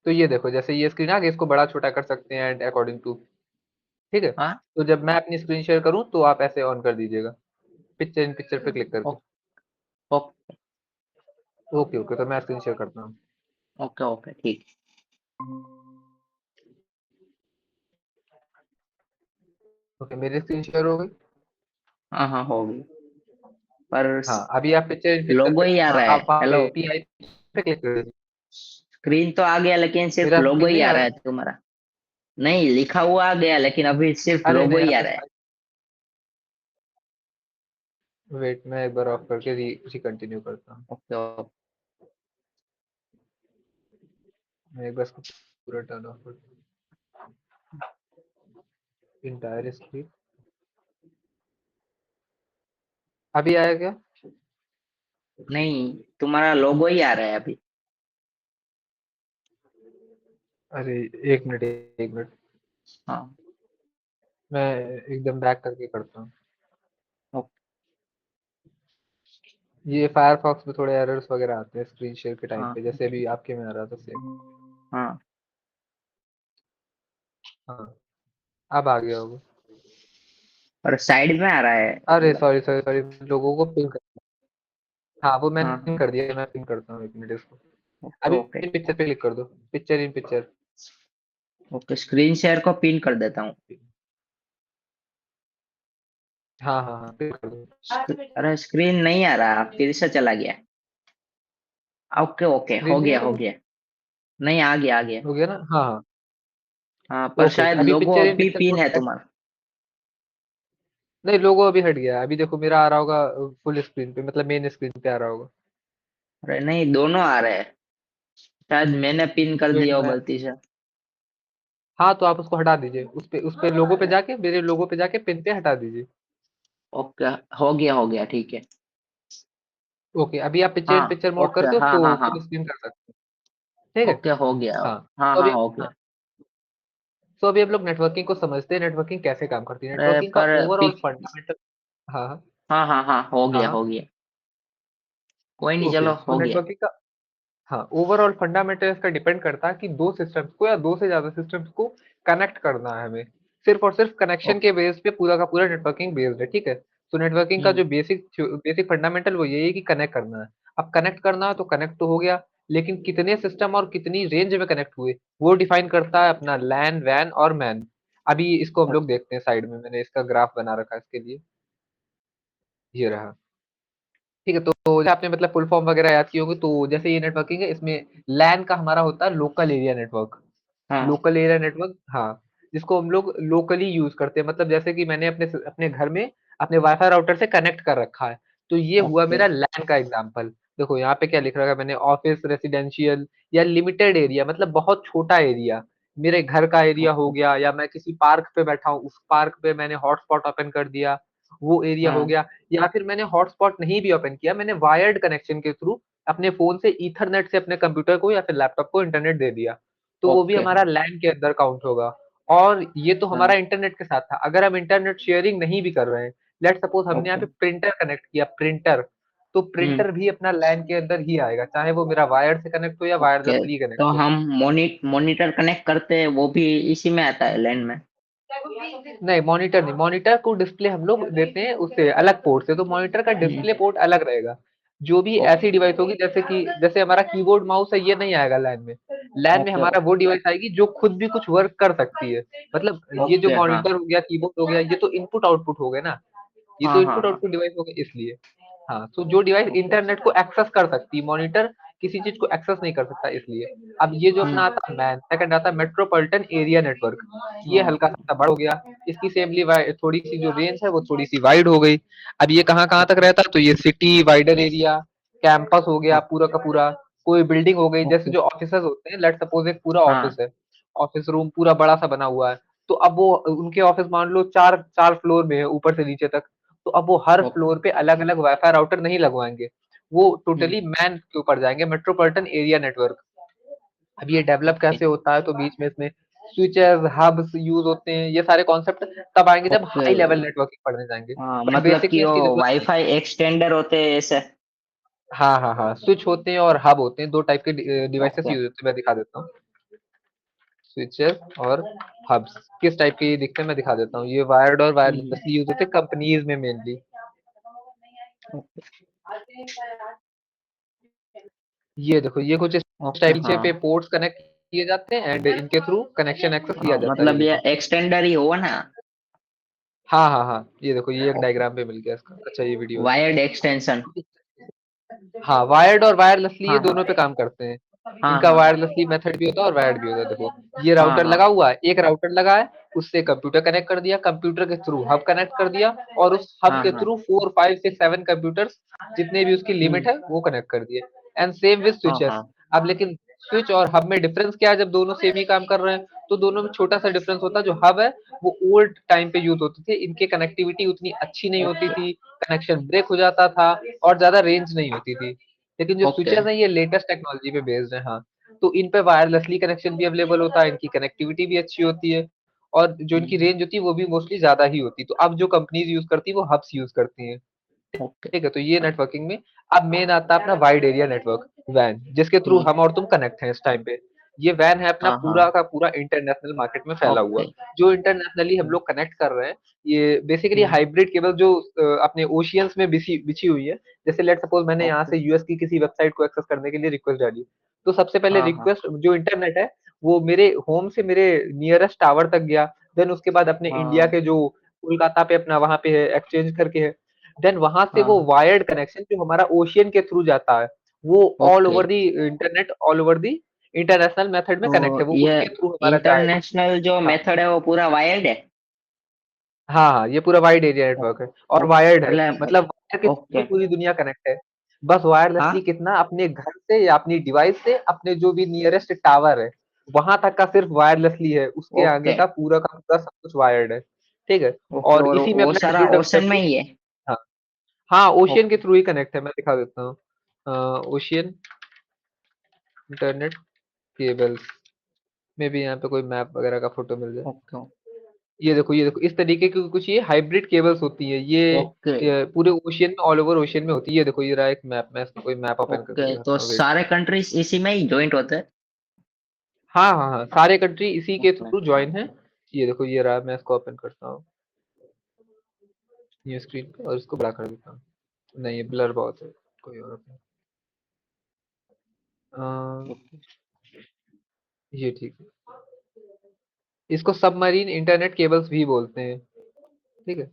तो ये देखो, जैसे ये स्क्रीन आ गई, इसको बड़ा छोटा कर सकते हैं अकॉर्डिंग टू, ठीक है। हाँ। तो जब मैं अपनी स्क्रीन शेयर करूँ तो आप ऐसे ऑन कर दीजिएगा, पिक्चर इन पिक्चर पे क्लिक करके। ओके ओके ओके, तो मैं स्क्रीन शेयर करता हूँ। ओके ओके ठीक। ओके मेरी स्क्रीन शेयर हो गई। हाँ हाँ हो गई, पर हाँ अभी आप पिक्चर इन पिक्चर लोगो पे, ही आ हाँ रहा है, आप वहाँ हेलो। पे पी आई पे क्लिक कर दीजिए। स्क्रीन तो आ गया, लेकिन सिर्फ मेरा लोगो स्क्रीन ही नहीं आ आ रहा रहा है है? तुम्हारा। नहीं, लिखा हुआ आ गया, लेकिन अभी सिर्फ अरे लोगो नहीं ही आ आप रहा है। वेट, मैं एक बार ऑफ करके री कंटिन्यू करता हूँ। Okay okay. मैं एक बार इसको पूरा टर्न ऑफ करता हूँ, इंटायर स्क्रीन। अभी आया क्या? नहीं, तुम्हारा लोगो ही आ रहा है अभी। अरे एक मिनट, एक मिनट, हाँ। मैं एकदम बैक करके करता हूँ। ओके। ये फायरफॉक्स में थोड़े एरर्स वगैरह आते हैं स्क्रीन शेयर के टाइम हाँ पे, जैसे अभी आपके में आ रहा था सेम। हाँ। हाँ अब आ गया होगा। और साइड में आ रहा है अरे मतलब। सॉरी सॉरी सॉरी, लोगों को पिन कर, हाँ वो मैंने हाँ पिन हाँ। कर दिया, मैं पिन करता हूँ, एक मिनट इसको। ओके अभी ओके पिक्चर पे क्लिक कर दो, picture in picture. Okay, screen share को पिन कर देता हूँ। हाँ हाँ हाँ पिन कर दो। अरे स्क्रीन नहीं आ रहा, फिर से चला गया। ओके ओके, स्क्रीन नहीं आ हो रहा, गया। नहीं, आ गया आ गया। हो गया ना? हाँ हाँ। हाँ, पर ओके ओके शायद अभी लोगो पिक्चर इन अभी पिक्चर पिन मोड, है तुम्हारा। नहीं लोगो अभी हट गया, अभी देखो मेरा आ रहा होगा फुल स्क्रीन पे, मतलब मेन स्क्रीन पे आ रहा होगा। अरे नहीं, दोनों आ रहे हैं। शायद मैंने पिन कर वेट दिया हो मैं, गलती से। हाँ तो आप उसको हटा दीजिए, उस पे लोगो पे जाके, मेरे लोगो पे जाके पिन पे हटा दीजिए। ओके, हो गया ठीक है। ओके अभी आप पिक्चर इन हाँ पिक्चर मोड ओके, करके हाँ उसको हाँ हाँ। फुल स्क्रीन कर सकते हैं, ठीक है। ओके हो गया। हाँ हाँ तो हाँ अभी, हो हाँ गया। तो अभी हम लोग नेटवर्किंग को समझते हैं, नेटवर्किंग कैसे काम करती है, अरे नेटवर्किंग का पर ओवरऑल फंडामेंटल। हाँ हाँ हाँ हाँ हाँ हो हाँ गया हाँ। हो गया। कोई नहीं, ओके चलो तो हो गया। नेटवर्किंग का, हाँ ओवरऑल फंडामेंटल इसका डिपेंड करता है कि दो सिस्टम्स को या दो से ज्यादा सिस्टम्स को कनेक्ट करना है हमें, सिर्फ और सिर्फ कनेक्शन ओके। के बेस पे पूरा का पूरा नेटवर्किंग बेस्ड है, ठीक है। तो नेटवर्किंग का हम्म। जो बेसिक बेसिक फंडामेंटल वो यही है कि कनेक्ट करना है। अब कनेक्ट करना है तो कनेक्ट तो हो गया, लेकिन कितने सिस्टम और कितनी रेंज में कनेक्ट हुए वो डिफाइन करता है अपना लैन वैन और मैन। अभी इसको हम लोग देखते हैं, साइड में मैंने इसका ग्राफ बना रखा है इसके लिए, ये रहा, ठीक है। तो जैसे आपने मतलब फुल फॉर्म वगैरह याद की होगी, तो जैसे ये नेटवर्किंग है, इसमें लैन का हमारा होता है लोकल एरिया नेटवर्क, हाँ। लोकल एरिया नेटवर्क, हाँ, जिसको हम लोग लोकली यूज करते हैं, मतलब जैसे कि मैंने अपने अपने घर में अपने वाईफाई राउटर से कनेक्ट कर रखा है, तो ये हुआ ओके मेरा लैन का एग्जांपल। देखो यहाँ पे क्या लिख रखा है मैंने, ऑफिस रेसिडेंशियल या लिमिटेड एरिया, मतलब बहुत छोटा एरिया, मेरे घर का एरिया हो ओके। गया, या मैं किसी पार्क पे बैठा हूँ, उस पार्क पे मैंने हॉटस्पॉट ओपन कर दिया, वो एरिया हो हाँ। गया। या फिर मैंने हॉटस्पॉट नहीं भी ओपन किया, मैंने वायर्ड कनेक्शन के थ्रू अपने फोन से ईथरनेट से अपने कंप्यूटर को या फिर लैपटॉप को इंटरनेट दे दिया, तो वो भी ओके। हमारा लैन के अंदर काउंट होगा। और ये तो हमारा हाँ। इंटरनेट के साथ था। अगर हम इंटरनेट शेयरिंग नहीं भी कर रहे हैं, लेट सपोज हमने यहाँ ओके। पे प्रिंटर कनेक्ट किया, प्रिंटर, तो हम्म। प्रिंटर भी अपना लैन के अंदर ही आएगा, चाहे वो मेरा वायर से कनेक्ट हो या ओके, वायरलेसली तो कनेक्ट हो। हम मॉनिटर कनेक्ट करते हैं वो भी इसी में आता है लैन में? नहीं, मॉनिटर नहीं, मॉनिटर को डिस्प्ले हम लोग देते हैं उससे अलग पोर्ट से, तो मॉनिटर का हम्म। डिस्प्ले पोर्ट अलग रहेगा। जो भी ऐसी ओके। डिवाइस होगी, जैसे हमारा कीबोर्ड माउस है, ये नहीं आएगा लैन में। लैन में ओके। हमारा वो डिवाइस आएगी जो खुद भी कुछ वर्क कर सकती है। मतलब ये जो ओके। हाँ। मॉनिटर हो गया, कीबोर्ड हो गया, ये तो इनपुट आउटपुट हो गए ना, ये तो हाँ। हाँ। इनपुट हाँ। आउटपुट डिवाइस हो गए इसलिए। हाँ, तो जो डिवाइस ओके। इंटरनेट को एक्सेस कर सकती है, मॉनिटर किसी चीज को एक्सेस नहीं कर सकता इसलिए। अब ये जो अपना हम्म। आता है मैन, सेकंड आता है मेट्रोपॉलिटन एरिया नेटवर्क, ये हाँ। हल्का सा बड़ हो गया। इसकी सेमली थोड़ी सी जो रेंज है वो थोड़ी सी वाइड हो गई। अब ये कहाँ कहाँ तक ओके। रहता है, तो ये सिटी वाइडर एरिया, कैंपस हो गया ओके। पूरा का पूरा, कोई बिल्डिंग हो गई, जैसे ओके। जो ऑफिसेज होते हैं, लेट सपोज एक पूरा ऑफिस हाँ। है, ऑफिस रूम पूरा बड़ा सा बना हुआ है, तो अब वो उनके ऑफिस मान लो चार चार फ्लोर में है ऊपर से नीचे तक, तो अब वो हर ओके। फ्लोर पे अलग अलग वाईफाई राउटर नहीं लगवाएंगे, वो हम्म। टोटली मैन के ऊपर जाएंगे, मेट्रोपॉलिटन एरिया नेटवर्क। अब ये डेवलप ओके। कैसे होता है, तो बीच में इसमें स्विचेस हब्स यूज होते हैं, ये सारे कॉन्सेप्ट तब आएंगे जब ओके। हाई लेवल नेटवर्किंग पढ़ने जाएंगे, हाँ, बट मतलब बेसिक कि में इसकी वो जरूरत नहीं। वाईफाई एक्सटेंडर होते हैं ऐसे? हाँ हाँ हाँ, स्विच होते हैं और हब होते हैं, दो टाइप के डिवाइसेस ओके। यूज होते हैं, मैं दिखा देता हूँ। स्विचेस और हब्स किस टाइप के ये दिखते हैं मैं दिखा देता हूँ। ये वायर्ड और हम्म। वायरलेसली यूज होते हैं कंपनीज में मेनली। ओके। ये देखो, ये कुछ इस ओके। टाइप हाँ। से पे पोर्ट्स कनेक्ट किए जाते हैं एंड इनके थ्रू कनेक्शन एक्सेस लिया हाँ, जाता है, ये मतलब ये देखो। एक्सटेंडर ही हुआ ना? हाँ हाँ हाँ, ये देखो, ये एक ओके। डायग्राम पे मिल गया इसका। अच्छा, ये वीडियो वायर्ड एक्सटेंशन। है। हाँ, वायर्ड और वायरलेसली ये हाँ। हाँ। दोनों पे काम करते हैं। हाँ। इनका हाँ। हाँ। वायरलेसली मेथड भी होता है और वायर्ड भी होता है। देखो, ये हाँ। राउटर हाँ। लगा हुआ है, एक राउटर लगा है, उससे कंप्यूटर कनेक्ट कर दिया, कंप्यूटर के थ्रू हब कनेक्ट कर दिया, और उस हब हाँ। के हाँ। थ्रू 4 5 6 7 कंप्यूटर्स, जितने भी उसकी हम्म। लिमिट है वो कनेक्ट कर दिए। एंड सेम विद हाँ। स्विचेस। हाँ। अब लेकिन स्विच और हब में डिफरेंस क्या है, जब दोनों सेम ही काम कर रहे हैं, तो दोनों में छोटा सा डिफरेंस होता है। जो हब है वो ओल्ड टाइम पे यूज होते थे, इनके कनेक्टिविटी उतनी अच्छी नहीं होती ओके। थी, कनेक्शन ब्रेक हो जाता था, और ज्यादा रेंज नहीं होती थी। लेकिन जो ओके। स्विचेस हैं ये लेटेस्ट टेक्नोलॉजी पे बेस्ड है। हाँ, तो इन पे वायरलेसली कनेक्शन भी अवेलेबल होता है, इनकी कनेक्टिविटी भी अच्छी होती है, और जो इनकी हम्म। रेंज होती है वो भी मोस्टली ज्यादा ही होती है। तो अब जो कंपनीज यूज करती है वो हब्स यूज करती हैं। ओके। ठीक है, तो ये नेटवर्किंग में अब मेन आता है अपना वाइड एरिया नेटवर्क, वैन, जिसके थ्रू हम्म। हम और तुम कनेक्ट हैं इस टाइम पे। ये वैन है अपना हाँ। हाँ। पूरा का पूरा इंटरनेशनल मार्केट में फैला हुआ, ओके। जो इंटरनेशनली हम हम्म। लोग कनेक्ट कर रहे हैं। ये बेसिकली हम्म। हाइब्रिड केबल जो अपने ओशियंस में बिछी बिछी हुई है। जैसे लेट सपोज मैंने यहाँ ओके। से यूएस की किसी वेबसाइट को एक्सेस करने के लिए रिक्वेस्ट डाली, तो सबसे पहले हाँ। हाँ। रिक्वेस्ट जो इंटरनेट है वो मेरे होम से मेरे नियरेस्ट टावर तक गया, देन उसके बाद अपने इंडिया हाँ। के जो कोलकाता पे अपना वहां पे है एक्सचेंज करके है, देन वहां से वो हाँ। वायर्ड कनेक्शन जो हमारा ओशियन के थ्रू जाता है, वो all okay. Over the internet, all over the international method में कनेक्ट है, तो वो ये उसके थ्रू हमारा जाएगा। इंटरनेशनल जो हाँ मेथड है वो पूरा वायर्ड है? हाँ हाँ, ये पूरा वाइड एरिया ओ- नेटवर्क है और ओके, वायर्ड है, मतलब। मतलब वायर के थ्रू ओके। पूरी दुनिया कनेक्ट है। बस वायरलेसली हाँ। कितना, अपने घर से या अपनी डिवाइस से अपने जो भी नियरेस्ट टावर है वहां तक का सिर्फ वायरलेसली है, उसके आगे ओके। का पूरा सब कुछ वायर्ड है। ठीक है, ओके, और और इसी में वो अपना सारा ओशन में डब्ल्यू। ही है? हाँ हाँ, ओशियन के ओके। थ्रू ही कनेक्ट है, मैं दिखा देता हूँ। ओशियन इंटरनेट केबल्स में भी यहाँ पे कोई मैप वगैरह का फोटो मिल जाए। ओके। ये देखो इस तरीके की कुछ ये हाइब्रिड केबल्स होती है, ओके। ये पूरे ओशियन में, ऑल ओवर ओशियन में होती है। ये देखो, ये रहा एक मैप, मैं इसको कोई मैप ओपन करके ओके, तो दिखाता हूँ, वेट। सारे कंट्रीज इसी में ही ज्वाइंट होते हैं? हाँ हाँ हाँ, सारे कंट्री इसी के ओके। थ्रू ज्वाइन है। ये देखो, ये रहा, मैं इसको ओपन करता हूँ न्यू स्क्रीन पे, और इसको बड़ा कर देता हूँ। नहीं, ये ब्लर बहुत है, कोई और open। ओके। ये ठीक है। इसको सबमरीन इंटरनेट केबल्स भी बोलते हैं। ठीक है।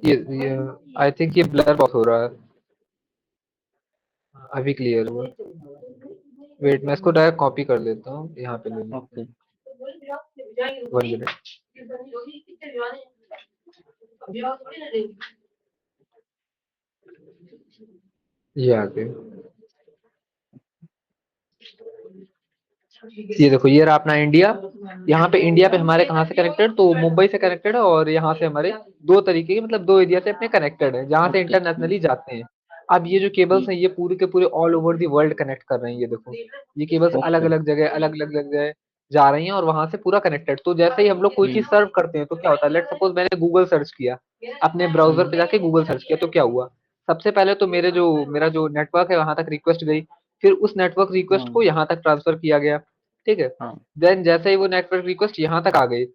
ये आई थिंक ये ब्लर बहुत हो रहा है। अभी क्लियर हुआ। वेट, मैं इसको डायरेक्ट कॉपी कर लेता हूँ, यहाँ पे ले लेते ओके। हैं। 1 मिनट। ये आ गए। ये देखो ये रहा अपना इंडिया। यहाँ पे इंडिया पे हमारे कहाँ से कनेक्टेड, तो मुंबई से कनेक्टेड है, और यहाँ से हमारे दो तरीके के मतलब दो एरिया से अपने कनेक्टेड है जहाँ से ओके। इंटरनेशनली जाते हैं। अब ये जो केबल्स हैं ये पूरे के पूरे all over the world connect कर रहे हैं। ये देखो ये केबल्स अलग ओके। अलग जगह जा रही हैं और वहां से पूरा कनेक्टेड। तो जैसे ही हम लोग कोई चीज हम्म। सर्च करते हैं तो क्या होता है, लेट सपोज मैंने गूगल सर्च किया, अपने ब्राउजर हम्म। पे जाके गूगल सर्च किया, तो क्या हुआ, सबसे पहले तो मेरा जो नेटवर्क है वहां तक रिक्वेस्ट गई, फिर उस नेटवर्क रिक्वेस्ट को हाँ। यहाँ तक ट्रांसफर किया गया, ठीक है। हाँ। देन जैसे ही वो नेटवर्क रिक्वेस्ट यहाँ तक आ गई,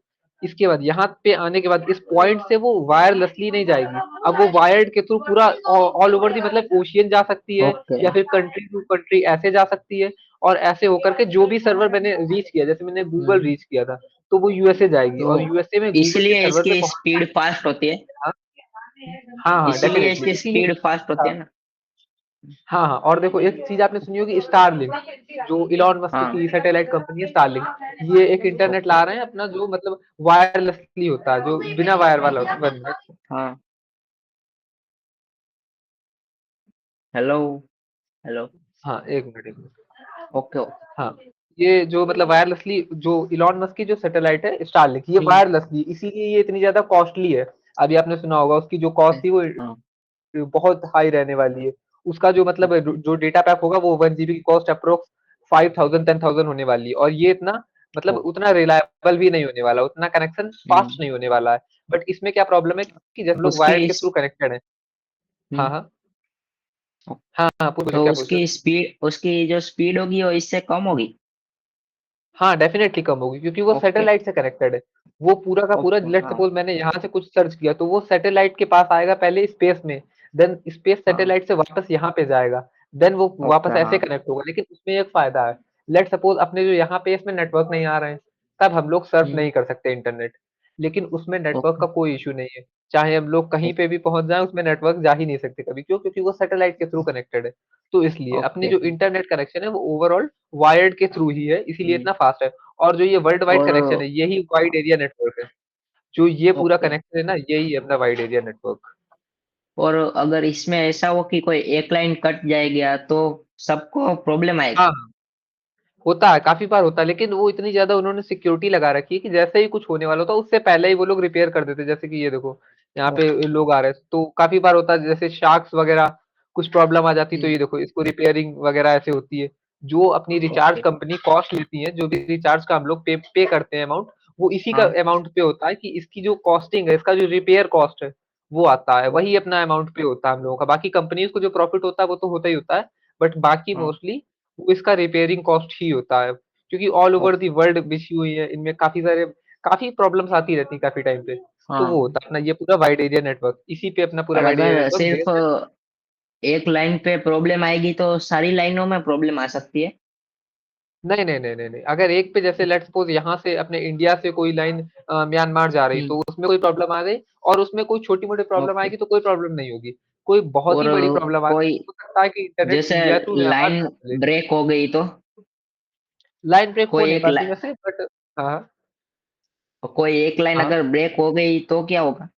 इसके बाद यहाँ पे आने के बाद इस पॉइंट से वो वायरलेसली नहीं जाएगी, अब वो वायर्ड के थ्रू पूरा ऑल ओवर दी मतलब ओशियन जा सकती है, ओके। या फिर कंट्री टू कंट्री ऐसे जा सकती है। और ऐसे होकर के जो भी सर्वर मैंने रीच किया, जैसे मैंने गूगल हम्म। रीच किया था, तो वो यूएसए जाएगी और तो यूएसए में गूगल के इसलिए सर्वर पे इसकी पहुंच। स्पीड फास्ट होती है। हाँ हाँ हाँ इसीलिए डेफिनेटली इसकी इसीलिए। स्पीड फास्ट होती हाँ है ना। हाँ हाँ, और देखो एक चीज आपने सुनी होगी, स्टारलिंक, जो इलॉन मस्क हाँ। की सैटेलाइट कंपनी है स्टारलिंक, ये एक इंटरनेट ओके। ला रहे हैं अपना, जो मतलब वायरलेसली होता है, जो बिना वायर वाला होता है। 1 मिनट। हाँ। हेलो। हेलो। हाँ एक मिनट। Okay okay. हाँ, ये जो मतलब वायरलेसली जो इलॉन मस्क की जो सैटेलाइट है स्टारलिंक, ये हम्म। वायरलेसली इसीलिए ये इतनी ज्यादा कॉस्टली है। अभी आपने सुना होगा उसकी जो कॉस्ट थी वो हाँ। बहुत हाई रहने वाली है। उसका जो मतलब जो डेटा पैक होगा वो 1 जीबी की कॉस्ट अप्रोक्स 5,000 10,000 होने वाली है, और ये इतना मतलब ओ। उतना रिलायबल भी नहीं होने वाला, उतना कनेक्शन फास्ट हम्म। नहीं होने वाला है। बट इसमें क्या प्रॉब्लम है कि जब हम लोग उसकी वायर्ड के थ्रू कनेक्टेड है। हाँ हम्म। हाँ हाँ हाँ, पूछो तो क्या पूछ रहे उसकी थे। स्पीड, उसकी जो स्पीड होगी वो इससे कम होगी। हाँ डेफिनेटली कम होगी, क्योंकि वो ओके। सैटेलाइट से कनेक्टेड है। वो पूरा का पूरा, ओके। लेट हाँ। सपोज मैंने यहाँ से कुछ सर्च किया तो वो सैटेलाइट के पास आएगा पहले स्पेस में, देन स्पेस हाँ। सैटेलाइट से वापस यहाँ पे जाएगा, देन वो ओके। वापस ऐसे हाँ। कनेक्ट होगा। लेकिन उसमें एक फायदा है, लेट सपोज अपने जो यहाँ पे इसमें नेटवर्क नहीं आ रहे हैं, तब हम लोग सर्फ हम्म। नहीं कर सकते इंटरनेट। लेकिन उसमें नेटवर्क ओके। का कोई इशू नहीं है, चाहे हम लोग कहीं पे भी पहुंच जाए उसमें नेटवर्क जा ही नहीं सकते कभी, क्यों, क्योंकि वो सैटेलाइट के थ्रू कनेक्टेड है। तो इसलिए अपनी ओके। जो इंटरनेट कनेक्शन है वो ओवरऑल वायर्ड के थ्रू ही है, इसीलिए हम्म। इतना फास्ट है। और जो ये वर्ल्ड वाइड कनेक्शन और है यही वाइड एरिया नेटवर्क है, जो ये पूरा ओके। कनेक्शन है ना यही है अपना वाइड एरिया नेटवर्क। और अगर इसमें ऐसा हो कि कोई एक लाइन कट जाएगा तो सबको प्रॉब्लम आएगा। हाँ होता है, काफी बार होता है, लेकिन वो इतनी ज्यादा उन्होंने सिक्योरिटी लगा रखी है कि जैसे ही कुछ होने वाला होता है उससे पहले ही वो लोग रिपेयर कर देते हैं। जैसे कि ये देखो यहाँ पे ओके। लोग आ रहे हैं, तो काफी बार होता है जैसे शार्क्स वगैरह कुछ प्रॉब्लम आ जाती है, तो हम्म। ये देखो इसको रिपेयरिंग वगैरह ऐसे होती है। जो अपनी रिचार्ज ओके। कंपनी कॉस्ट लेती है, जो भी रिचार्ज का हम लोग पे करते हैं अमाउंट, वो इसी का हाँ। अमाउंट पे होता है कि इसकी जो कॉस्टिंग है, इसका जो रिपेयर कॉस्ट है वो आता है, वही ओके। अपना अमाउंट पे होता है हम लोगों का। बाकी कंपनीज को जो प्रॉफिट होता है वो तो होता ही होता है, बट बाकी हाँ। मोस्टली वो इसका रिपेयरिंग कॉस्ट ही होता है, क्योंकि all over the okay. World बिछी हुई है, इनमें काफी प्रॉब्लम्स आती रहती है काफी टाइम पे। तो वो हाँ। होता है अपना ये पूरा वाइड एरिया नेटवर्क, इसी पे अपना पूरा और वाइड एरिया अगर नेटवर्क सिर्फ बेस्ड है। एक लाइन पे प्रॉब्लम आएगी तो सारी लाइनों में प्रॉब्लम आ सकती है। नहीं नहीं नहीं नहीं नहीं, अगर एक पे जैसे लेट्स सपोज यहाँ से अपने इंडिया से कोई लाइन म्यांमार जा रही, हम्म। तो उसमें कोई प्रॉब्लम आ गई और उसमें कोई छोटी मोटी प्रॉब्लम ओके। आएगी तो कोई प्रॉब्लम नहीं होगी। कोई बहुत और ही बड़ी प्रॉब्लम आ गई कोई तो हो सकता है कि इंटरनेट जैसे इंडिया टू म्यांमार लाइन ना चले। ब्रेक हो गई तो लाइन ब्रेक हो कोई नहीं एक पाती वैसे, बट हाँ कोई एक लाइन हाँ, अगर ब्रेक हो गई तो क्या होगा।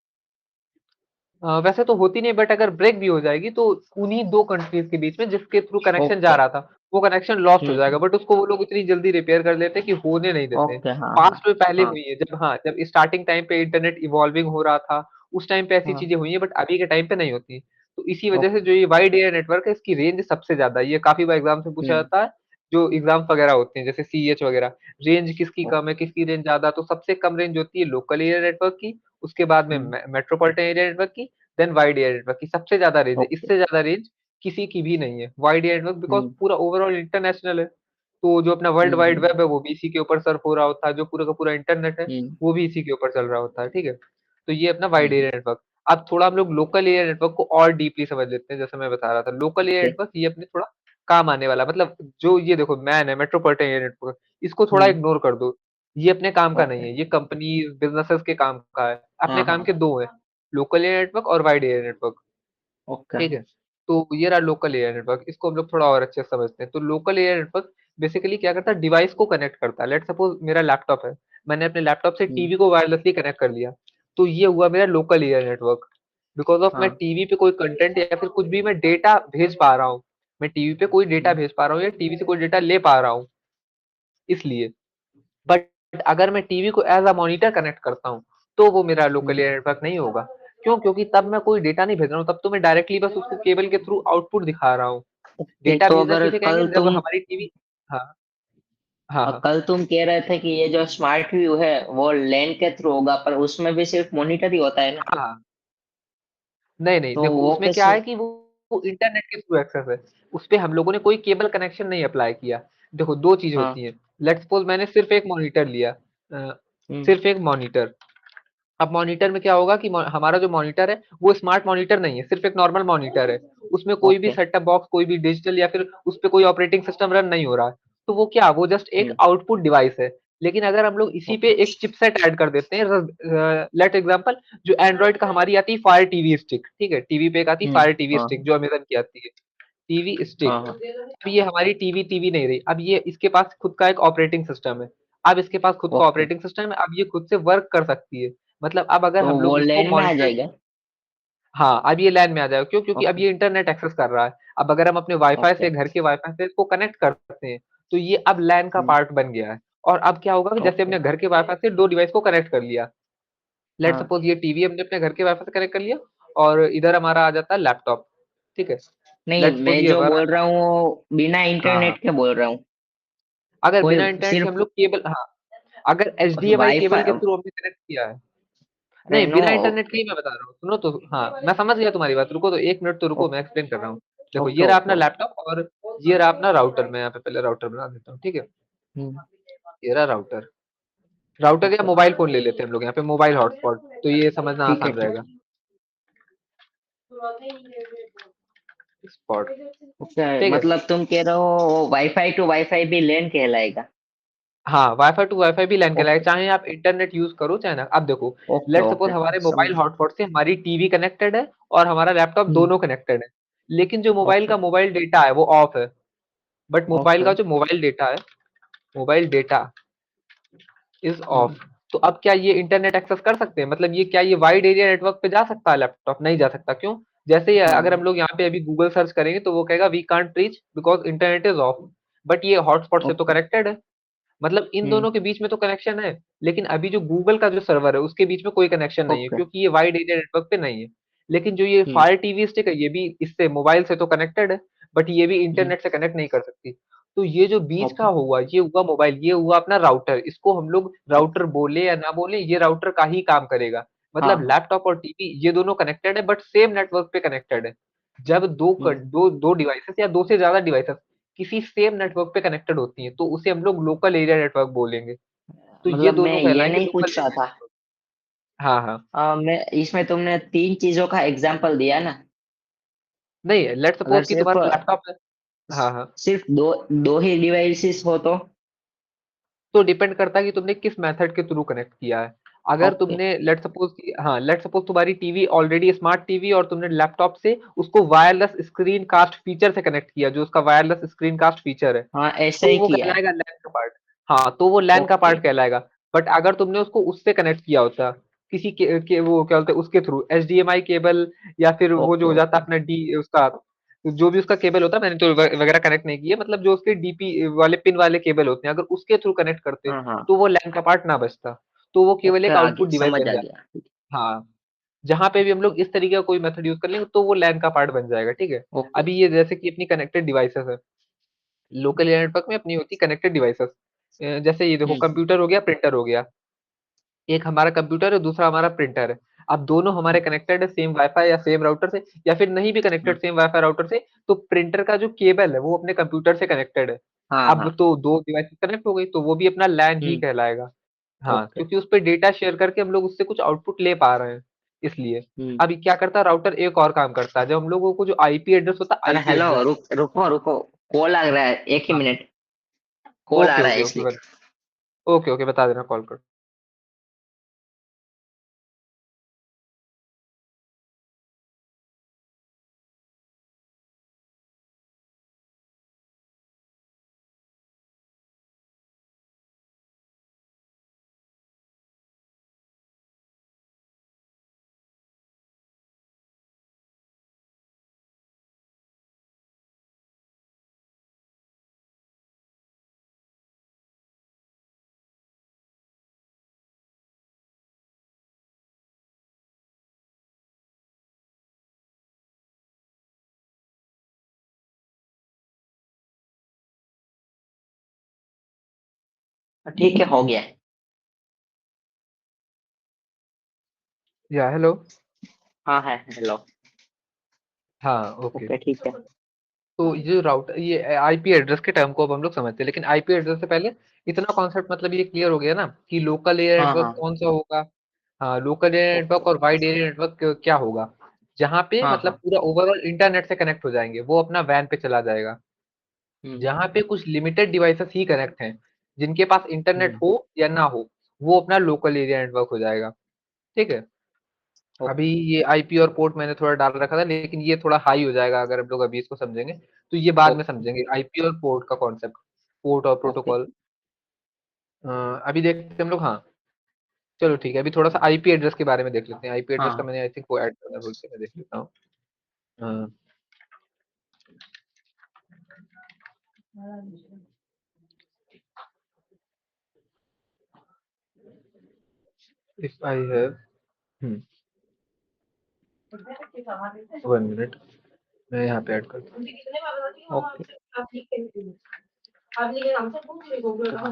वैसे तो होती नहीं, बट अगर ब्रेक भी हो जाएगी तो उन्हीं दो कंट्रीज के बीच में जिसके थ्रू कनेक्शन जा ओके। रहा था वो कनेक्शन लॉस्ट हो जाएगा, हम्म। बट उसको वो लोग इतनी जल्दी रिपेयर कर लेते हैं कि होने नहीं देते। ओके। हाँ। हाँ। पास्ट में पहले हाँ। हुई है, जब हाँ जब स्टार्टिंग टाइम पे इंटरनेट इवॉल्विंग हो रहा था उस टाइम पे ऐसी हाँ। चीजें हुई है, बट अभी के टाइम पे नहीं होती। तो इसी वजह से ओके। जो ये वाइड एरिया नेटवर्क है इसकी रेंज सबसे ज्यादा है। ये काफी बार एग्जाम से पूछा हम्म। जाता है, जो एग्जाम वगैरह होते हैं जैसे सीएच वगैरह, रेंज किसकी कम है ओके। किसकी रेंज ज्यादा, तो सबसे कम रेंज होती है लोकल एरिया नेटवर्क की, उसके बाद में हम्म। मेट्रोपॉलिटन एरिया नेटवर्क की, देन वाइड एरिया नेटवर्क की सबसे ज्यादा रेंज है। ओके। इससे ज्यादा रेंज किसी की भी नहीं है वाइड एरिया नेटवर्क, बिकॉज हम्म। पूरा ओवरऑल इंटरनेशनल है। तो जो अपना वर्ल्ड वाइड हम्म। वेब है वो भी इसी के ऊपर सर्फ हो रहा होता है, जो पूरा का पूरा इंटरनेट है हम्म। वो भी इसी के ऊपर चल रहा होता है, ठीक है। तो ये अपना वाइड हम्म। Area network. अब थोड़ा हम लोग लोकल एरिया नेटवर्क को और डीपली समझ लेते हैं। जैसे मैं बता रहा था लोकल एरिया ओके। नेटवर्क ये अपने थोड़ा काम आने वाला, मतलब जो ये देखो मैन है मेट्रोपॉलिटन एरिया नेटवर्क, इसको थोड़ा हम्म। इग्नोर कर दो। ये अपने काम का नहीं ओके। है, ये कंपनी बिजनेसेस के काम का है। अपने हाँ। काम हाँ। के दो है, लोकल एरिया नेटवर्क और वाइड एरिया नेटवर्क, ओके। ठीक है। तो ये रहा लोकल एरिया नेटवर्क, इसको हम लोग थोड़ा और अच्छे से समझते हैं। तो लोकल एरिया नेटवर्क बेसिकली क्या करता है, डिवाइस को कनेक्ट करता है। लेट सपोज मेरा लैपटॉप है, मैंने अपने लैपटॉप से हम्म। टीवी को वायरलेसली कनेक्ट कर लिया, तो ये हुआ मेरा local area network. Because of मैं हाँ। टीवी पे कोई कंटेंट या फिर कुछ भी मैं डेटा भेज पा रहा हूँ, मैं टीवी पे कोई डेटा हम्म, भेज पा रहा हूँ या टीवी से कोई डेटा ले पा रहा हूँ, इसलिए। बट अगर मैं टीवी को एज अ मॉनिटर कनेक्ट करता हूँ, तो वो मेरा लोकल हम्म। एरिया नेटवर्क नहीं होगा। क्यों? क्योंकि तब मैं कोई डेटा नहीं भेज रहा हूँ, तब तो मैं डायरेक्टली बस उसको केबल के थ्रू आउटपुट दिखा रहा हूँ। डेटा तो भेजना अगर किसे कहेंगे? कल जब तुम हमारी टीवी। हाँ, हाँ, हाँ, कल तुम कह रहे थे कि ये जो स्मार्ट व्यू है वो लैन के थ्रू होगा, पर उसमें भी सिर्फ मॉनिटर ही होता है ना। हाँ, हाँ। नहीं, नहीं, तो देखो वो उसमें क्या कैसे? है कि वो इंटरनेट के थ्रू एक्सेस है। उसपे हम लोगों ने कोई केबल कनेक्शन नहीं अप्लाई किया। देखो 2 चीज़ होती हाँ। हैं। लेट्स सपोज़ मैंने सिर्फ़ एक मॉनिटर लिया, हम्म। सिर्फ़ एक मॉनिटर। अब मॉनिटर में क्या होगा कि हमारा जो मॉनिटर है वो स्मार्ट मॉनिटर नहीं है, सिर्फ एक नॉर्मल मॉनिटर है। उसमें कोई भी ओके। सेटअप बॉक्स, कोई भी डिजिटल या फिर उस पे कोई ऑपरेटिंग सिस्टम रन नहीं हो रहा है। तो वो क्या, वो जस्ट एक हम्म। आउटपुट डिवाइस है। लेकिन अगर हम लोग इसी पे ओके। एक चिपसेट ऐड कर देते हैं, लेट एग्जांपल, जो एंड्रॉइड का हमारी आती है फायर टीवी स्टिक, ठीक है? टीवी पे एक आती है हम्म। फायर टीवी हाँ। स्टिक जो अमेज़न की आती है, टीवी हाँ। स्टिक। हाँ। अब ये हमारी टीवी टीवी नहीं रही, अब ये इसके पास खुद का एक ऑपरेटिंग सिस्टम है। अब इसके पास खुद का ओके। ऑपरेटिंग सिस्टम है, अब ये खुद से वर्क कर सकती है। मतलब अब अगर तो हम वो लोग इसको लैन में आ मॉनिटर। जाएगा। हाँ, अब ये लैन में आ जाएगा। क्यों? क्योंकि अब ओके। ये इंटरनेट एक्सेस कर रहा है। अब अगर हम अपने वाईफ़ाई ओके। से, घर के वाईफ़ाई से इसको कनेक्ट करते हैं, तो ये अब लैन का हम्म। पार्ट बन गया है। और अब क्या होगा कि जैसे ओके। हमने घर के वाईफ़ाई से 2 डिवाइस को कनेक्ट कर लिया। लेट्स हाँ। सपोज़ ये टीवी हमने अपने घर के वाईफ़ाई से कनेक्ट कर लिया और इधर हमारा आ जाता है लैपटॉप, ठीक है? नहीं, लेट्स सपोज़ मैं ये जो हमारा। बोल रहा हूँ वो बिना हाँ, हाँ। इंटरनेट के बोल रहा हूँ। अगर कोई बिना इंटरनेट के हम सिर्फ लोग केबल, हाँ, अगर एचडीएमआई केबल वाईफाई? के थ्रू हमने कनेक्ट किया है। अरे नहीं, नो। बिना इंटरनेट के ही मैं बता रहा हूँ। सुनो तो, हाँ, मैं समझ गया तुम्हारी बात। रुको तो 1 मिनट तो रुको, मैं एक्सप्लेन कर रहा हूँ। देखो ओके। ये रहा ओके। अपना लैपटॉप और ये रहा अपना राउटर। मैं यहाँ पे पहले राउटर बना देता हूँ, ठीक है? हम्म। ये रहा राउटर। राउटर या ओके। मोबाइल फ़ोन ले लेते हैं हम लोग यहाँ पे, मोबाइल हॉटस्पॉट, तो ये समझना ठीक है। आसान ठीक रहेगा। है। स्पॉट, ओके, ठीक है? मतलब तुम कह रहे हो वाईफाई टू वाईफाई भी लैन कहलाएगा? हाँ, वाईफ़ाई टू वाईफ़ाई भी लैन कहलाएगा, ओके। चाहे आप इंटरनेट यूज़ करो चाहे ना। अब देखो, ओके। Let's suppose okay. हमारे समझ। मोबाइल हॉटस्पॉट से हमारी टीवी कनेक्टेड है और हमारा लैपटॉप हम्म। दोनों कनेक्टेड है। लेकिन जो मोबाइल ओके। का मोबाइल डेटा है वो ऑफ है। But mobile okay. का जो मोबाइल डेटा है, mobile data is hmm. Of. तो अब क्या ये इंटरनेट एक्सेस कर सकते हैं? मतलब ये क्या ये वाइड एरिया नेटवर्क पे जा सकता है लैपटॉप? नहीं जा सकता। क्यों? जैसे ही अगर हम हाँ। लोग यहाँ पे अभी गूगल सर्च करेंगे तो वो कहेगा we can't reach because internet is off. But ये हॉटस्पॉट से तो ओके। कनेक्टेड है। मतलब इन हम्म। दोनों के बीच में तो कनेक्शन है, लेकिन अभी जो गूगल का जो सर्वर है उसके बीच में कोई कनेक्शन नहीं है, ओके। क्योंकि ये वाइड एरिया नेटवर्क पे नहीं है। लेकिन जो ये हम्म। फायर टीवी स्टिक है, ये भी इससे मोबाइल से तो कनेक्टेड है, बट ये भी हम्म। इंटरनेट से कनेक्ट नहीं कर सकती। तो ये जो बीच का ओके। हुआ, ये हुआ मोबाइल, ये हुआ अपना राउटर। इसको हम लोग राउटर बोले या ना बोले, ये राउटर का ही काम करेगा। हाँ। मतलब हाँ। लैपटॉप और टीवी ये दोनों कनेक्टेड है, बट सेम नेटवर्क पे कनेक्टेड है। जब हम्म। दो डिवाइसेस या 2 से ज़्यादा डिवाइसेस किसी सेम नेटवर्क पे कनेक्टेड होती हैं, तो उसे हम लोग लोकल एरिया नेटवर्क बोलेंगे। तो ये मतलब मैं दोनों ये कहलाएँगे नहीं लोकल पूछ रहा एरिया था। नेटवर्क। हाँ, हाँ। मैं इसमें तुमने 3 चीजों का एग्जाम्पल दिया ना। नहीं, लेट्स अगर सपोज़ कि सिर्फ तुम्हारा लैपटॉप है। हाँ, हाँ। सिर्फ दो दो ही डिवाइसेस हो तो? तो डिपेंड करता है कि तुमने किस मेथड के थ्रू कनेक्ट किया है। अगर ओके। तुमने लेट्स सपोज़ तुम्हारी टीवी ऑलरेडी स्मार्ट टीवी और तुमने लैपटॉप से उसको वायरलेस स्क्रीन कास्ट फीचर से कनेक्ट किया, जो उसका वायरलेस स्क्रीन कास्ट फीचर है, हाँ, ऐसा तो ही वो किया है। कहलाएगा लैन का पार्ट। हाँ, तो वो लैन का ओके। पार्ट कहलाएगा। बट अगर तुमने उसको उससे कनेक्ट किया होता, किसी के वो क्या बोलते हैं उसके थ्रू एचडीएमआई केबल, या फिर वो जो ओके। हो जाता ओके। है अपना डी उसका, जो भी उसका केबल होता है, मैंने तो वगैरह कनेक्ट नहीं किया, मतलब जो उसके डीपी वाले पिन वाले केबल होते हैं, अगर उसके थ्रू कनेक्ट करते, हाँ। हाँ। तो वो लैन का पार्ट ना बचता। तो वो केवल ओके, एक आगे आउटपुट डिवाइस समझ बन आ जाता। गया। हाँ, जहाँ पे भी हम लोग इस तरीके का कोई मेथड यूज़ कर लेंगे, तो वो लैन का पार्ट बन जाएगा, ठीक है? ओके। अभी ये जैसे कि अपनी कनेक्टेड डिवाइसेज़ है। लोकल एरिया नेटवर्क में अपनी होती है कनेक्टेड डिवाइसेस। जैसे ये देखो, हम्म। कंप्यूटर हो गया, प्रिंटर हो गया। एक हमारा कंप्यूटर है, दूसरा हमारा प्रिंटर है। अब दोनों हमारे कनेक्टेड है सेम वाईफ़ाई या सेम राउटर से, या फिर नहीं भी हाँ। कनेक्टेड सेम वाईफ़ाई राउटर से, तो प्रिंटर का जो केबल है वो अपने कंप्यूटर से कनेक्टेड है। हाँ। अब हाँ। तो 2 डिवाइसेस कनेक्ट हो गई, तो वो भी अपना लैन ही हम्म। कहलाएगा। हाँ, ओके। क्योंकि उसपे डेटा शेयर करके हम लोग उससे कुछ आउटपुट ले पा रहे हैं, इसलिए। हम्म। अभी क्या करता है राउटर, एक और काम करता है, जब हम लोगों को जो आईपी एड्रेस होता है, अरे आईपी हेलो, एड्रेस। रुको रुको। कॉल आ रहा है, एक ही हाँ, मिनट। कॉल आ ओके, रहा है ओके, ओके, इसलिए। ओके, ओके, बता देना कॉल कर। ठीक है, हो गया। या हेलो। हाँ है, हेलो। हाँ ओके। ओके, ठीक है। तो ये राउटर, ये आईपी एड्रेस के टर्म को अब हम लोग समझते हैं, लेकिन आईपी एड्रेस से पहले इतना कॉन्सेप्ट मतलब ये क्लियर हो गया ना कि लोकल एरिया हाँ नेटवर्क हाँ। कौन सा होगा। हाँ, लोकल एरिया ओके। नेटवर्क और वाइड एरिया नेटवर्क क्या होगा। जहाँ पे हाँ मतलब हाँ। पूरा ओवरऑल इंटरनेट से कनेक्ट हो जाएंगे, वो अपना वैन पे चला जाएगा। हम्म जहाँ पे कुछ लिमिटेड डिवाइसेस ही कनेक्ट हैं, जिनके पास इंटरनेट हम्म। हो या ना हो, वो अपना लोकल एरिया नेटवर्क हो जाएगा। ठीक है। अभी ओके। ये आईपी और पोर्ट मैंने थोड़ा डाल रखा था, लेकिन ये थोड़ा हाई हो जाएगा अगर हम लोग अभी इसको समझेंगे, तो ये बाद में ओके। समझेंगे आईपी और पोर्ट का कॉन्सेप्ट, पोर्ट और ओके। प्रोटोकॉल। अभी देखते हैं हम लोग। हाँ चलो ठीक है, अभी थोड़ा सा आईपी एड्रेस के बारे में देख लेते हैं। आईपी एड्रेस का हाँ। मैंने आई थिंक वो ऐड करना भूल के, मैं देख लेता हूँ। इफ आई हैव 1 मिनट, मैं यहाँ पे ऐड करता हूँ। ओके।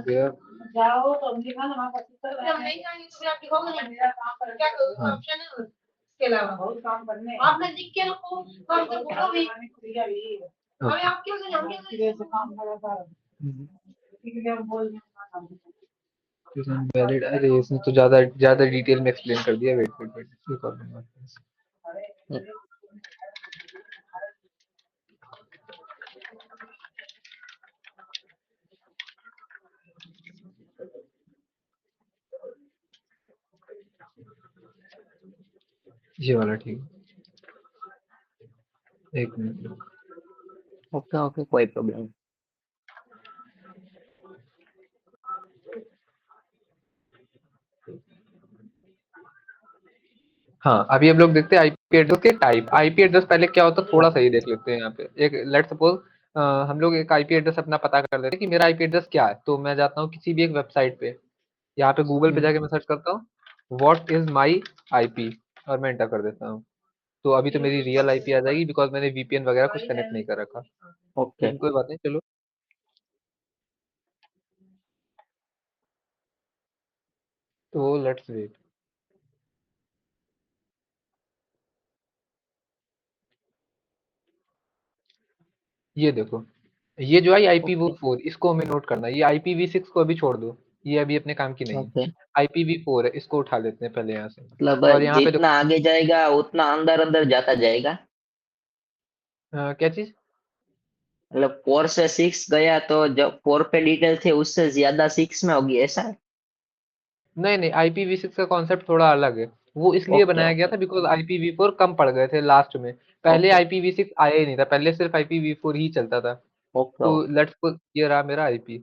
Where- वैलिड, अरे इसने तो ज्यादा ज्यादा डिटेल में एक्सप्लेन कर दिया। वेट वेट वेट, एक और नंबर। हम्म। ये वाला ठीक है, 1 मिनट। ओके ओके, कोई प्रॉब्लम नहीं। हाँ, अभी हम लोग देखते हैं आईपी एड्रेस के टाइप। आईपी एड्रेस पहले क्या होता है थोड़ा सा ही देख लेते हैं। यहाँ पे एक लेट सपोज हम लोग एक आईपी एड्रेस अपना पता कर देते हैं कि मेरा आईपी एड्रेस क्या है। तो मैं जाता हूँ किसी भी एक वेबसाइट पे, यहाँ पे गूगल पे हम्म। जाके मैं सर्च करता हूँ व्हाट इज माई आईपी, और मैं एंटर कर देता हूँ। तो अभी तो मेरी रियल आईपी आ जाएगी, बिकॉज मैंने वीपीएन वगैरह कुछ कनेक्ट नहीं कर रखा। ओके। लेकिन कोई बात नहीं, चलो। तो लेट्स वेट। ये देखो, ये जो है ओके। IPv4, इसको हमें नोट करना है। ये IPv6 को अभी छोड़ दो, ये अभी अपने काम की नहीं है। ओके। IPv4 है, इसको उठा लेते हैं पहले यहाँ से। मतलब और यहाँ पे जितना देखो आगे जाएगा उतना अंदर अंदर जाता जाएगा। क्या चीज। मतलब 4 से 6 गया तो जब 4 पे डिटेल थे उससे ज्यादा 6 में होगी, ऐसा है? नहीं नहीं, IPv6 का कॉन्सेप्ट थोड़ा अलग है। वो इसलिए ओके बनाया गया ओके। था बिकॉज IPv4 कम पड़ गए थे लास्ट में। पहले ओके IPv6 आया ही नहीं था, पहले सिर्फ IPv4 ही चलता था। ओके। तो ओके। लेट्स सपोज ये रहा मेरा आईपी।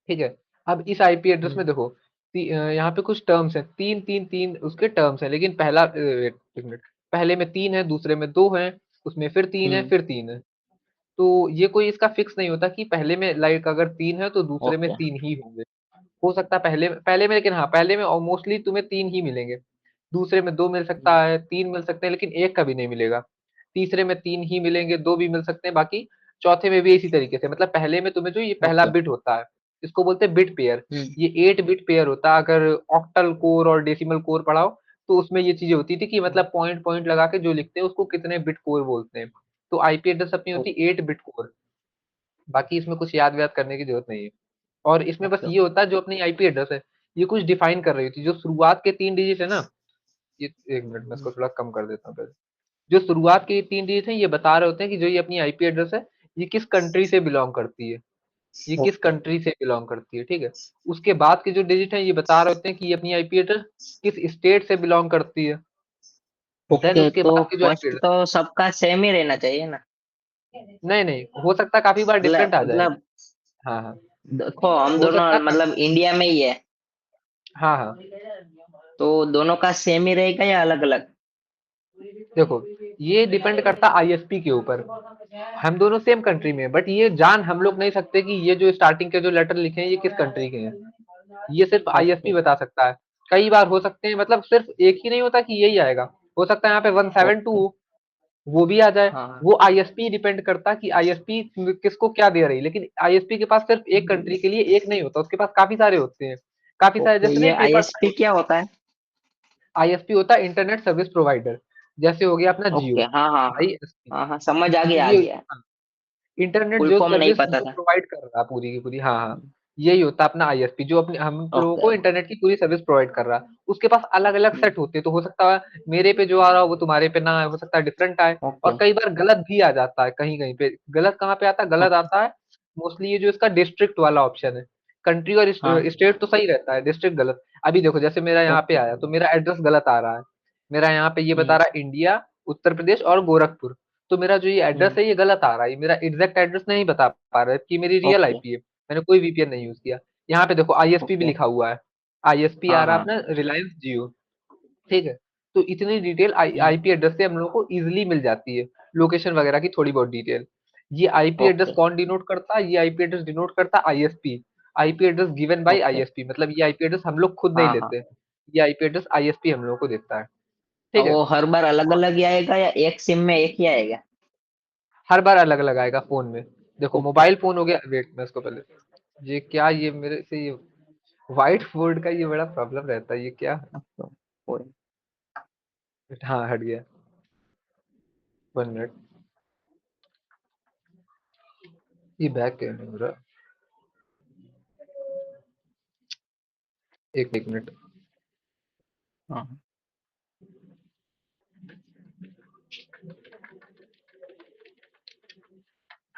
ठीक है। अब इस आईपी एड्रेस में हम्म। देखो, यहाँ पे कुछ टर्म्स हैं, तीन तीन तीन उसके टर्म्स हैं, लेकिन पहला वेट एक मिनट, पहले में 3 है, दूसरे में 2 है, उसमें फिर 3 है, हम्म। फिर 3 है। तो ये कोई इसका फिक्स नहीं होता कि पहले में लाइक अगर 3 है तो दूसरे में ओके 3 ही होंगे। हो सकता है पहले में, लेकिन हाँ पहले में मोस्टली तुम्हें 3 ही मिलेंगे। दूसरे में 2 मिल सकता है, 3 मिल सकते हैं, लेकिन एक कभी नहीं मिलेगा। तीसरे में 3 ही मिलेंगे, 2 भी मिल सकते हैं, बाकी चौथे में भी इसी तरीके से। मतलब पहले में तुम्हें जो ये पहला ओके। बिट होता है, इसको बोलते हैं बिट पेयर। हम्म। ये 8 बिट पेयर होता है। अगर ऑक्टल कोर और डेसिमल कोर पढ़ाओ तो उसमें ये चीजें होती थी कि मतलब पॉइंट पॉइंट लगा के जो लिखते हैं उसको कितने बिट कोर बोलते हैं। तो आईपी एड्रेस अपनी होती है 8 बिट कोर। बाकी इसमें कुछ याद व्याद करने की जरूरत नहीं है। और इसमें बस ओके। ये होता है जो अपनी आईपी एड्रेस है, ये कुछ डिफाइन कर रही होती है। जो शुरुआत के 3 डिजिट है ना, ये 1 मिनट मैं इसको थोड़ा कम कर देता हूँ पहले। जो शुरुआत के 3 डिजिट हैं, ये बता रहे होते हैं कि जो ये अपनी आईपी एड्रेस है, ये किस कंट्री से बिलोंग करती है। ये किस ओके। कंट्री से बिलोंग करती है, ठीक है। उसके बाद के जो डिजिट हैं, ये बता रहे होते हैं कि ये अपनी आईपी एड्रेस किस स्टेट से बिलोंग करती है। देन ओके, उसके तो बाद के जो आईपी फर्स्ट एड्रेस, तो सबका सेम ही रहना चाहिए ना? नहीं नहीं, हो सकता है काफी बार डिफरेंट आ जाए। मतलब हाँ हाँ, देखो, हम हो दोनों सकता है। मतलब इंडिया में ही है, हाँ हाँ, तो दोनों का सेम ही रहेगा या अलग अलग? देखो ये डिपेंड करता आईएसपी के ऊपर। हम दोनों सेम कंट्री में हैं, बट ये जान हम लोग नहीं सकते कि ये जो स्टार्टिंग के जो लेटर लिखे हैं ये किस कंट्री के हैं। ये सिर्फ आईएसपी ओके। बता सकता है। कई बार हो सकते हैं, मतलब सिर्फ एक ही नहीं होता कि यही आएगा। हो सकता है यहाँ पे 172 ओके। हो, वो भी आ जाए। हाँ वो आईएसपी डिपेंड करता है कि आईएसपी किसको क्या दे रही है, लेकिन आईएसपी के पास सिर्फ एक कंट्री के लिए एक नहीं होता, उसके पास काफी सारे होते हैं, काफी सारे, ओके, जैसे ये नहीं पेपर। आईएसपी क्या होता है? आईएसपी होता है इंटरनेट सर्विस प्रोवाइडर, जैसे हो गया अपना ओके, जियो। हाँ हाँ हाँ। आईएसपी, हाँ हाँ, समझ आ गया आ ये, गया। हाँ, इंटरनेट फुल जो फॉर्म नहीं सर्विस पता जो था। प्रोवाइड कर रहा है पूरी की पूरी, हाँ हाँ, यही होता है अपना आईएसपी, जो अपने हम लोगों ओके। को इंटरनेट की पूरी सर्विस प्रोवाइड कर रहा है। उसके पास अलग अलग सेट होते हैं, तो हो सकता है मेरे पे जो आ रहा हो वो तुम्हारे पे ना आए, हो सकता है डिफरेंट आए, और ओके कई बार गलत भी आ जाता है, कहीं कहीं पे गलत कहाँ पे आता है, गलत ओके। आता है मोस्टली ये जो इसका डिस्ट्रिक्ट वाला ऑप्शन है। कंट्री और हाँ। स्टेट तो सही रहता है, डिस्ट्रिक्ट गलत। अभी देखो जैसे मेरा यहाँ पे ओके। आया तो मेरा एड्रेस गलत आ रहा है, मेरा यहाँ पे ये बता हम्म। रहा है इंडिया, उत्तर प्रदेश और गोरखपुर। तो मेरा जो ये एड्रेस हम्म। है ये गलत आ रहा है, ये मेरा एग्जैक्ट एड्रेस नहीं बता पा रहा है कि मेरी रियल ओके। आईपी है। मैंने कोई वीपीएन नहीं यूज किया। यहाँ पे देखो आईएसपी भी ओके। लिखा हुआ है, आईएसपी आ हाँ रहा है हाँ। अपना रिलायंस जियो। ठीक है, तो इतनी डिटेल हम्म। आईपी एड्रेस से हम लोगों को इजिली मिल जाती है, लोकेशन वगैरह की थोड़ी बहुत डिटेल। ये आईपी एड्रेस ओके। कौन डिनोट करता है, ये आईपी एड्रेस डिनोट करता है ISP, IP address given by okay. ISP, मतलब ये आईपी एड्रेस हम लोग खुद नहीं हाँ हाँ। लेते, ये आईपी एड्रेस आईएसपी हम लोगों को देता है। अब ठीक है, वो हर बार अलग अलग ही आएगा या एक सिम में एक ही आएगा? हर बार अलग अलग आएगा फोन में। देखो ओके। मोबाइल फोन हो गया, वेट मैं इसको पहले, ये क्या, ये मेरे से ये व्हाइट बोर्ड का ये बड़ा प्रॉब्लम रहता है, ये क्या। तो कोई। हाँ हट गया, 1 मिनट, ये बैक क्यों नहीं हो रहा, एक मिनट। हाँ।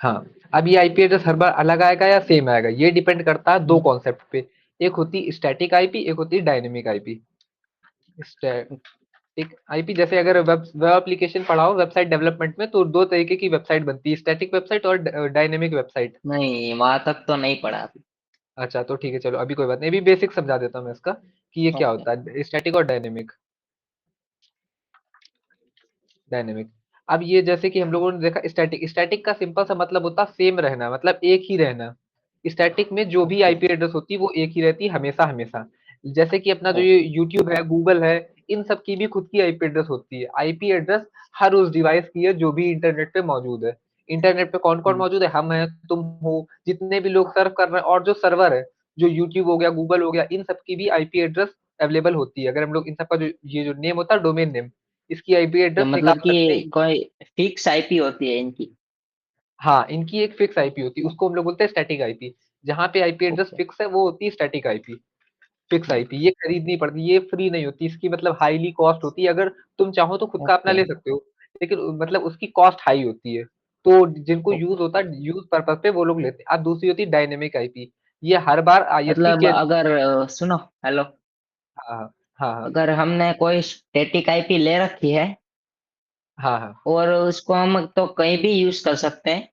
हाँ, अब ये आईपी एड्रेस हर बार अलग आएगा या सेम आएगा, ये डिपेंड करता है दो हम्म। कॉन्सेप्ट पे। एक होती स्टैटिक आईपी, एक होती डायनेमिक आईपी। स्टैटिक आईपी जैसे अगर वेब वेब एप्लीकेशन पढ़ाओ वेबसाइट डेवलपमेंट में, तो दो तरीके की वेबसाइट बनती है, स्टैटिक वेबसाइट और डायनेमिक वेबसाइट। नहीं, वहां तक तो नहीं पढ़ा अभी। अच्छा तो ठीक है, चलो अभी कोई बात नहीं, अभी बेसिक समझा देता हूँ मैं इसका कि ये क्या ओके। होता है स्टैटिक और डायनेमिक। डायनेमिक, अब ये जैसे कि हम लोगों ने देखा स्टैटिक, स्टैटिक का सिंपल सा मतलब होता है सेम रहना, मतलब एक ही रहना। स्टैटिक में जो भी ओके। आईपी एड्रेस होती है वो एक ही रहती है हमेशा हमेशा। जैसे कि अपना जो ये ओके। यूट्यूब है, गूगल है, इन सब की भी खुद की आईपी एड्रेस होती है। आईपी एड्रेस हर उस डिवाइस की है जो भी इंटरनेट पे मौजूद है। इंटरनेट पे कौन कौन हम्म। मौजूद है, हम हैं, तुम हो, जितने भी लोग सर्व कर रहे हैं, और जो सर्वर है, जो यूट्यूब हो गया, गूगल हो गया, इन सब की भी आईपी एड्रेस अवेलेबल होती है। अगर हम लोग इन सब का जो ये जो नेम होता है डोमेन नेम, इसकी आईपी क्या एड्रेस मतलब निकाल सकते कि हैं। कोई फिक्स आईपी होती है इनकी? हाँ, इनकी एक फिक्स आईपी होती है, उसको हम लोग बोलते हैं स्टैटिक आईपी। जहाँ पे आईपी एड्रेस ओके। फिक्स है वो होती है स्टैटिक आईपी। फिक्स हम्म। आईपी ये खरीदनी पड़ती है, ये फ्री नहीं होती, इसकी मतलब हाईली कॉस्ट होती है। अगर तुम चाहो तो खुद का अपना ओके। ले सकते हो, लेकिन मतलब उसकी कॉस्ट हाई होती है। तो जिनको यूज ओके। होता है, यूज पर्पज पे वो लोग लेते हैं। अब दूसरी होती है डायनेमिक आईपी, ये हर बार आईएसपी मतलब चेंज। अगर सुनो, हेलो। हाँ हाँ हाँ अगर हमने कोई स्टैटिक आईपी ले रखी है हाँ हाँ और उसको हम तो कहीं भी यूज कर सकते हैं,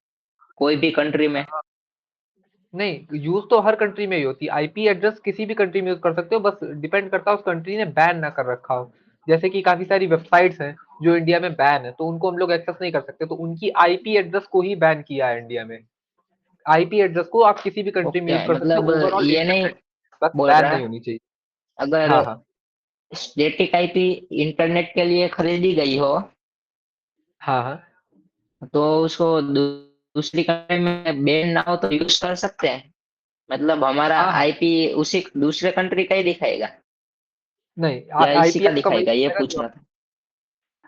कोई भी कंट्री में। हाँ। नहीं, यूज तो हर कंट्री में ही होती है, आईपी एड्रेस किसी भी कंट्री में यूज कर सकते हो, बस डिपेंड करता है उस कंट्री ने बैन ना कर रखा हो। जैसे कि काफी सारी वेबसाइट्स हैं जो इंडिया में बैन है, तो उनको हम लोग एक्सेस नहीं कर सकते, तो उनकी आईपी एड्रेस को ही बैन किया है इंडिया में। आईपी एड्रेस को आप किसी भी कंट्री में यूज ओके, कर सकते मतलब हो, ओवरऑल ये नहीं इंटरनेट, बस बोल बैन रहा, नहीं होनी चाहिए। अगर हाँ हाँ स्टैटिक आईपी इंटरनेट के लिए खरीदी गई हो हाँ हाँ तो उसको दूसरी कंट्री में बैन ना हो तो यूज कर सकते हैं? मतलब हमारा हाँ हाँ। आईपी उसी दूसरे कंट्री का ही दिखाएगा नहीं, या इसी आईपी का आपका वही दिखाएगा, ये दिखाएगा जो पूछना था।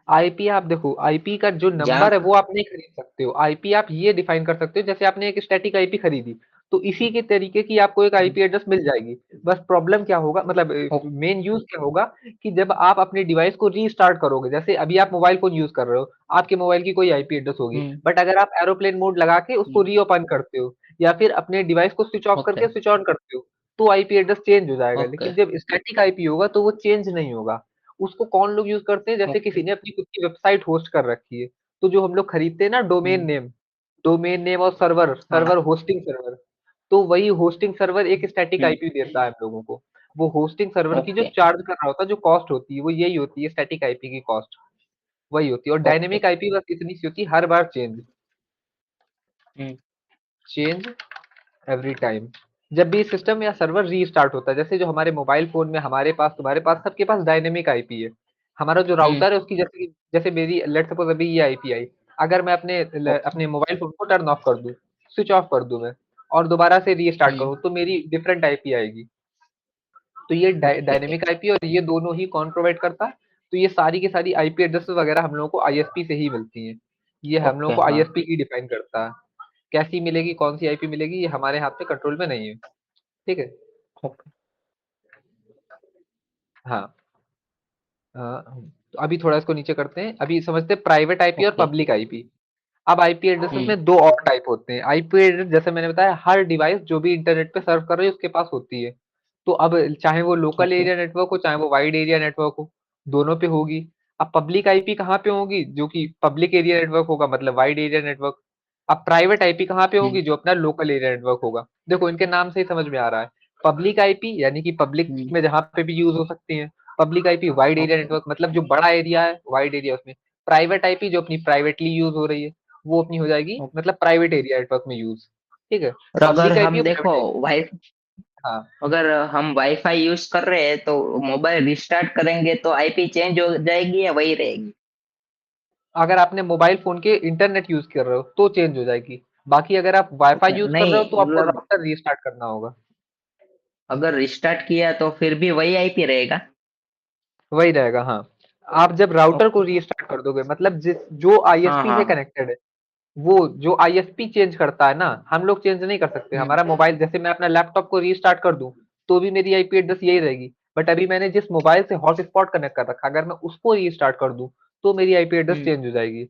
आईपी, आप देखो आईपी का जो नंबर है जहाँ। वो आप नहीं खरीद सकते हो। आईपी आप ये डिफाइन कर सकते हो, जैसे आपने एक स्टैटिक आईपी खरीदी, तो इसी के तरीके की आपको एक आईपी एड्रेस मिल जाएगी। बस प्रॉब्लम क्या होगा, मतलब ओ, मेन यूज क्या होगा, कि जब आप अपने डिवाइस को रीस्टार्ट करोगे, जैसे अभी आप मोबाइल फोन यूज कर रहे हो, आपके मोबाइल की कोई आईपी एड्रेस होगी, हम्म। बट अगर आप एरोप्लेन मोड लगा के उसको हम्म। रीओपन करते हो, या फिर अपने डिवाइस को स्विच ऑफ ओके। करके स्विच ऑन करते हो, तो आईपी एड्रेस चेंज हो जाएगा। ओके। लेकिन जब स्टैटिक आईपी होगा तो वो चेंज नहीं होगा। उसको कौन लोग यूज करते हैं, जैसे ओके। किसी ने अपनी खुद की वेबसाइट होस्ट कर रखी है, तो जो हम लोग खरीदते हैं ना डोमेन हम्म। नेम, डोमेन नेम और सर्वर, सर्वर हाँ। होस्टिंग सर्वर, तो वही होस्टिंग सर्वर एक स्टैटिक हम्म। आईपी देता है हम लोगों को। वो होस्टिंग सर्वर की जो ओके। चार्ज कर रहा होता है, जो कॉस्ट होती है, वो यही होती है स्टैटिक आईपी की कॉस्ट, वही होती है। और ओके। डायनेमिक आईपी बस इतनी सी होती है, हर बार change, hmm. Change every time. जब भी सिस्टम या सर्वर रीस्टार्ट होता है, जैसे जो हमारे मोबाइल फोन में हमारे पास, तुम्हारे पास, सबके पास डायनेमिक आईपी है। हमारा जो हम्म। राउटर है उसकी जैसे मेरी लेट्स सपोज अभी ये आईपी आई, अगर मैं ओके। अपने मोबाइल फोन को टर्न ऑफ कर दूं, स्विच ऑफ कर दूं मैं, और दोबारा से रीस्टार्ट हम्म। करूं, तो मेरी डिफरेंट आईपी आएगी। तो ये ओके। डायनेमिक आईपी और ये दोनों ही कौन प्रोवाइड करता है? तो ये सारी की सारी आईपी एड्रेस वगैरह हम लोगों को आईएसपी से ही मिलती हैं। ये हम लोगों ओके। को हाँ। आईएसपी ही डिफाइन करता है। कैसी मिलेगी, कौन सी आईपी मिलेगी, ये हमारे हाथ में कंट्रोल में नहीं है। ठीक है। ओके। हाँ। तो अभी थोड़ा इसको नीचे करते हैं, अभी समझते हैं प्राइवेट आईपी और ओके। Public IP. अब आईपी एड्रेसेस हम्म। में दो और टाइप होते हैं। आईपी एड्रेस जैसे मैंने बताया, हर डिवाइस जो भी इंटरनेट पे सर्व कर रही है उसके पास होती है। तो अब चाहे वो लोकल ओके। एरिया नेटवर्क हो, चाहे वो वाइड एरिया नेटवर्क हो, दोनों पे होगी। अब पब्लिक आईपी कहाँ पे होगी? जो कि पब्लिक एरिया नेटवर्क होगा, मतलब वाइड एरिया नेटवर्क। अब प्राइवेट आईपी कहाँ पे हम्म। होगी? जो अपना लोकल एरिया नेटवर्क होगा। देखो इनके नाम से ही समझ में आ रहा है। पब्लिक आईपी यानी कि पब्लिक हम्म। में जहाँ पे भी यूज हो सकती है। Public IP wide area okay. Network, मतलब जो बड़ा एरिया है वाइड एरिया उसमें। प्राइवेट आईपी जो अपनी प्राइवेटली यूज हो रही है, वो अपनी हो जाएगी ओके। मतलब प्राइवेट एरिया नेटवर्क में यूज। ठीक है। और अगर पब्लिक आईपी हम और देखो प्राइवेट आईपी। वाई हाँ। अगर हम वाईफाई यूज कर रहे हैं तो मोबाइल रिस्टार्ट करेंगे तो आईपी चेंज हो जाएगी या वही रहेगी? अगर आपने मोबाइल फोन के इंटरनेट यूज कर रहे हो तो चेंज हो जाएगी। बाकी अगर आप वाईफाई ओके। यूज कर रहे हो तो नहीं आपको मतलब राउटर रीस्टार्ट करना होगा। अगर रिस्टार्ट किया तो फिर भी वही आईपी रहेगा? वही रहेगा, हाँ। आप जब राउटर को ओके। रीस्टार्ट कर दोगे, मतलब जिस जो हाँ आईएसपी हाँ से हाँ। कनेक्टेड है, वो जो आईएसपी चेंज करता है ना, हम लोग चेंज नहीं कर सकते। हम्म। हमारा मोबाइल, जैसे मैं अपना लैपटॉप को रीस्टार्ट कर दूं तो भी मेरी आईपी एड्रेस यही रहेगी। बट अभी मैंने जिस मोबाइल से हॉटस्पॉट कनेक्ट कर रखा, अगर मैं उसको रीस्टार्ट कर दूं तो मेरी आईपी एड्रेस हम्म। चेंज हो जाएगी।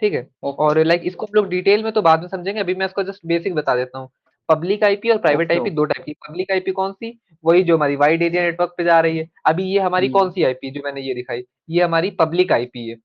ठीक है। ओके। और लाइक इसको हम लोग डिटेल में तो बाद में समझेंगे, अभी मैं इसको जस्ट बेसिक बता देता हूँ। पब्लिक आईपी और प्राइवेट ओके। आईपी दो टाइप की। पब्लिक आईपी कौन सी? वही जो हमारी वाइड एरिया नेटवर्क पे जा रही है। अभी ये हमारी कौन हम्म। सी आईपी जो मैंने ये दिखाई, ये हमारी पब्लिक आईपी है।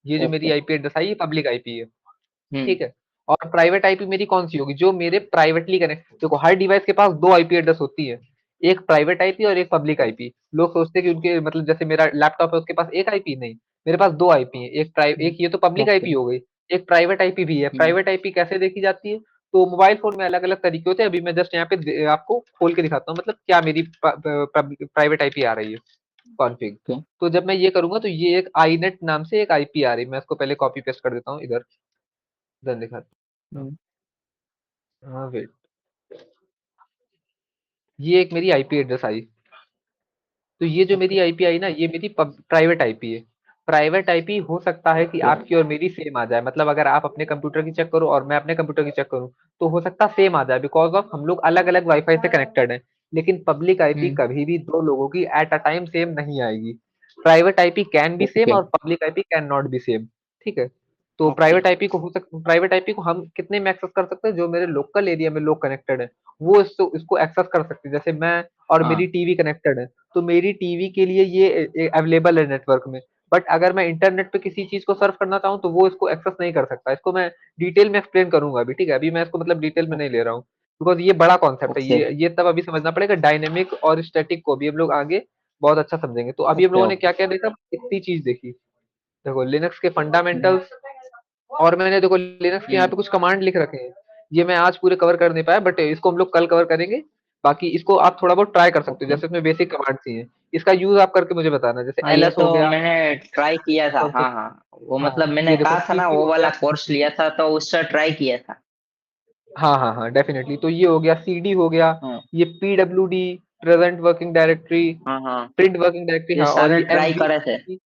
ये जो मेरी ओके। आईपी एड्रेस आई, ये पब्लिक आईपी है। हम्म। ठीक है। और प्राइवेट आईपी मेरी कौन सी होगी? जो मेरे प्राइवेटली कनेक्ट, देखो हर डिवाइस के पास दो आईपी एड्रेस होती है। एक प्राइवेट आईपी और एक पब्लिक आईपी। लोग सोचते हैं कि उनके मतलब जैसे मेरा लैपटॉप है उसके पास एक आईपी, नहीं। मेरे पास दो आईपी है। एक ये तो पब्लिक ओके। आईपी हो गई। एक प्राइवेट आईपी भी है। हम्म। प्राइवेट आईपी कैसे देखी जाती है? तो मोबाइल फोन में अलग अलग तरीके होते हैं। अभी मैं जस्ट यहाँ पे आपको खोल के दिखाता हूँ, मतलब क्या मेरी प्राइवेट आईपी आ रही है, कॉन्फ़िग। ओके। तो जब मैं ये करूंगा तो ये एक आईनेट नाम से एक आईपी आ रही है। मैं इसको पहले कॉपी पेस्ट कर देता हूँ इधर, देन दिखाता हूँ। हम्म। हाँ वेट, ये एक मेरी आईपी एड्रेस आई। तो ये जो ओके। मेरी आईपी आई ना, ये मेरी प्राइवेट आईपी है। प्राइवेट आईपी हो सकता है कि ओके। आपकी और मेरी सेम आ जाए, मतलब अगर आप अपने कंप्यूटर की चेक करो और मैं अपने कंप्यूटर की चेक करूँ, तो हो सकता है सेम आ जाए, बिकॉज ऑफ हम लोग अलग अलग वाईफाई से कनेक्टेड हैं। लेकिन पब्लिक आईपी हम्म। कभी भी दो लोगों की एट अ टाइम सेम नहीं आएगी। Private IP can be same okay. और public IP can not be same. ठीक है। तो ओके। प्राइवेट आईपी को हम कितने में एक्सेस कर सकते हैं? जो मेरे लोकल एरिया में लोग कनेक्टेड है, वो इसको एक्सेस कर सकते हैं। जैसे मैं और हाँ। मेरी टीवी कनेक्टेड है, तो मेरी टीवी के लिए ये अवेलेबल है नेटवर्क में। बट अगर मैं इंटरनेट पे किसी चीज को सर्च करना चाहूँ तो वो इसको एक्सेस नहीं कर सकता। इसको मैं डिटेल में एक्सप्लेन करूंगा अभी, ठीक है। अभी मैं इसको मतलब डिटेल में नहीं ले रहा हूँ, बिकॉज ये बड़ा कॉन्सेप्ट है। ओके। ये तब अभी समझना पड़ेगा। डायनेमिक और स्टैटिक को भी हम लोग आगे बहुत अच्छा समझेंगे। तो अभी हम ओके। लोगों ने ओके। क्या क्या देखा, इतनी चीज देखी। देखो लिनक्स के फंडामेंटल्स, और मैंने देखो लिनक्स के यहाँ हम्म। पे कुछ कमांड लिख रखे हैं। ये मैं आज पूरे कवर कर नहीं पाया, बट इसको हम लोग कल कवर करेंगे। बाकी इसको आप थोड़ा बहुत ट्राई कर सकते हो, ओके। जैसे इसमें बेसिक कमांड्स ही हैं। इसका यूज आप करके मुझे बताना, जैसे हाँ, ये एलएस तो हो गया, मैंने ट्राई किया था। कौन सा। हाँ हाँ। वो हाँ, मतलब मैंने ये देखो कहा था ना, सीपी वो हो वाला गया। कोर्स लिया था तो उससे ट्राई किया था। हाँ हाँ हाँ, डेफिनेटली। तो ये हो गया, सीडी हो गया। हाँ ये पीडब्ल्यूडी, प्रेजेंट वर्किंग डायरेक्टरी, हाँ हाँ। प्रिंट वर्किंग डायरेक्टरी, ये हाँ। और सारे ये ट्राई करे थे। एमवी,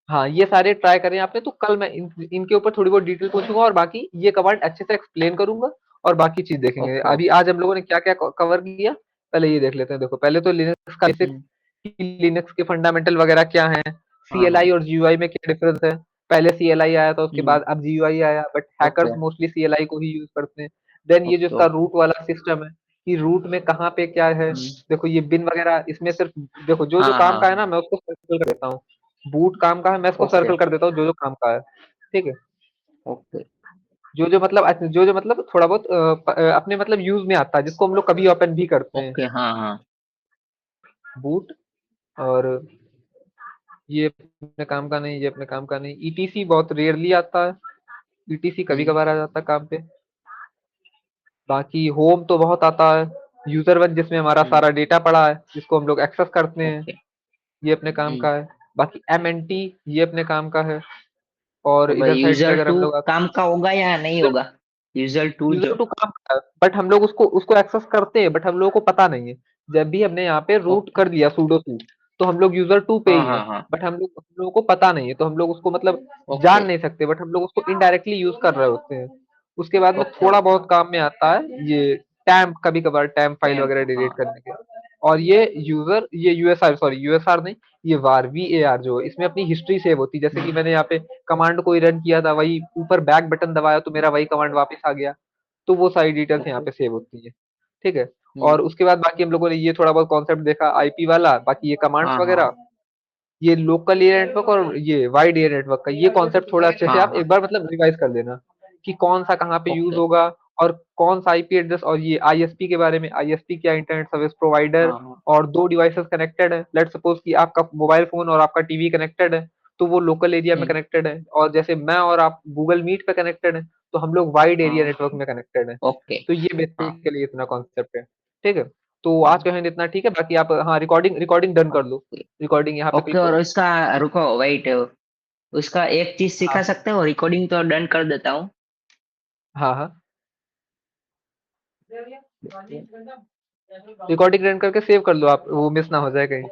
हाँ। ये सारे ट्राई करें आपने, तो कल मैं इनके ऊपर थोड़ी बहुत डिटेल पूछूंगा और बाकी ये कमांड अच्छे से एक्सप्लेन करूंगा और बाकी चीज देखेंगे। ओके। अभी आज हम लोगों ने क्या क्या कवर किया, पहले ये देख लेते हैं। देखो पहले तो लिनक्स का बेसिक, हम्म। लिनक्स के फंडामेंटल वगैरह क्या है, हाँ सीएलआई हाँ। और जीयूआई में क्या डिफरेंस है। पहले सीएलआई आया था, उसके हम्म। बाद अब जीयूआई आया, but hackers okay. Mostly CLI को ही यूज करते हैं। देन ये जो ओके। इसका ओके। रूट वाला सिस्टम है, कि रूट में कहाँ पे क्या है। हम्म। देखो ये बिन वगैरह इसमें सिर्फ, देखो जो जो हाँ काम हाँ का है हाँ। ना, मैं उसको सर्कल कर देता हूँ। बूट काम का है, मैं इसको ओके। सर्कल कर देता हूँ जो जो काम का है। ठीक है। ओके। जो जो मतलब थोड़ा बहुत अपने मतलब यूज में आता है, जिसको हम लोग कभी ओपन भी करते हैं। ओके। हाँ हाँ। बूट, और ये अपने काम का नहीं, ये अपने काम का नहीं। ईटीसी बहुत रेयरली आता है, ईटीसी कभी हम्म। कभार आ जाता है काम पे। बाकी होम तो बहुत आता है। यूजर वन जिसमें हमारा हम्म। सारा डेटा पड़ा है, जिसको हम लोग एक्सेस करते हैं, ओके। ये अपने काम हम्म। का है। बाकी MNT ये अपने काम का है। और तो भाई इधर साइड पे यूजर अगर टू हम लोग काम का होगा या नहीं होगा? यूजर टू यूजर जो। टू काम करता है, बट हम लोग उसको उसको एक्सेस करते हैं, बट हम लोगों को पता नहीं है। जब भी हमने यहाँ पे रूट ओके। कर दिया sudo टू, तो हम लोग यूजर टू पे हाँ ही हाँ हैं, हाँ। बट हम लोगों को पता नहीं है, तो हम लोग उसको मतलब ओके जान नहीं सकते, बट हम लोग उसको इनडायरेक्टली यूज कर रहे होते हैं। उसके बाद में ओके थोड़ा ओके। बहुत काम में आता है ये टैम्प, कभी कभार टैम्प फाइल टेम्प वगैरह हाँ। डिलीट करने के। और ये यूएसआर, सॉरी यूएसआर नहीं, ये वार VAR जो है, इसमें अपनी हिस्ट्री सेव होती है। जैसे कि मैंने यहाँ पे कमांड कोई रन किया था, वही ऊपर बैक बटन दबाया तो मेरा वही कमांड वापस आ गया। तो वो सारी डिटेल्स यहाँ ओके। पे सेव होती है। ठीक है। और हम्म। उसके बाद बाकी हम लोगों ने ये थोड़ा बहुत कॉन्सेप्ट देखा आईपी वाला, बाकी ये कमांड्स हाँ हाँ वगैरह, ये लोकल एरिया नेटवर्क और ये वाइड एरिया नेटवर्क का ये कॉन्सेप्ट थोड़ा अच्छे से हाँ आप हाँ। एक बार मतलब रिवाइज कर लेना कि कौन सा कहाँ पे यूज ओके। होगा, और कौन सा आईपी एड्रेस, और ये आईएसपी के बारे में, आईएसपी क्या, इंटरनेट सर्विस प्रोवाइडर। हाँ हाँ। और दो डिवाइसेस कनेक्टेड है, लेट सपोज कि आपका मोबाइल फोन और आपका टीवी कनेक्टेड है, तो वो लोकल एरिया में हम्म। कनेक्टेड है। और जैसे मैं और आप गूगल मीट पे कनेक्टेड है, तो हम लोग वाइड एरिया हाँ। नेटवर्क में कनेक्टेड है। ओके। तो ये हाँ। बेसिकली इतना कॉन्सेप्ट है। ठीक है। तो आज हम्म। का है इतना, ठीक है, बाकी आप हाँ रिकॉर्डिंग रिकॉर्डिंग डन कर लो। ओके रिकॉर्डिंग यहाँ पे ओके। क्लिक और करो। उसका रुको वेट, उसका एक चीज सिखा हाँ सकते हो? रिकॉर्डिंग तो डन कर देता हूँ। हाँ हाँ। रिकॉर्डिंग रन करके सेव कर लो आप, वो मिस ना हो जाए कहीं।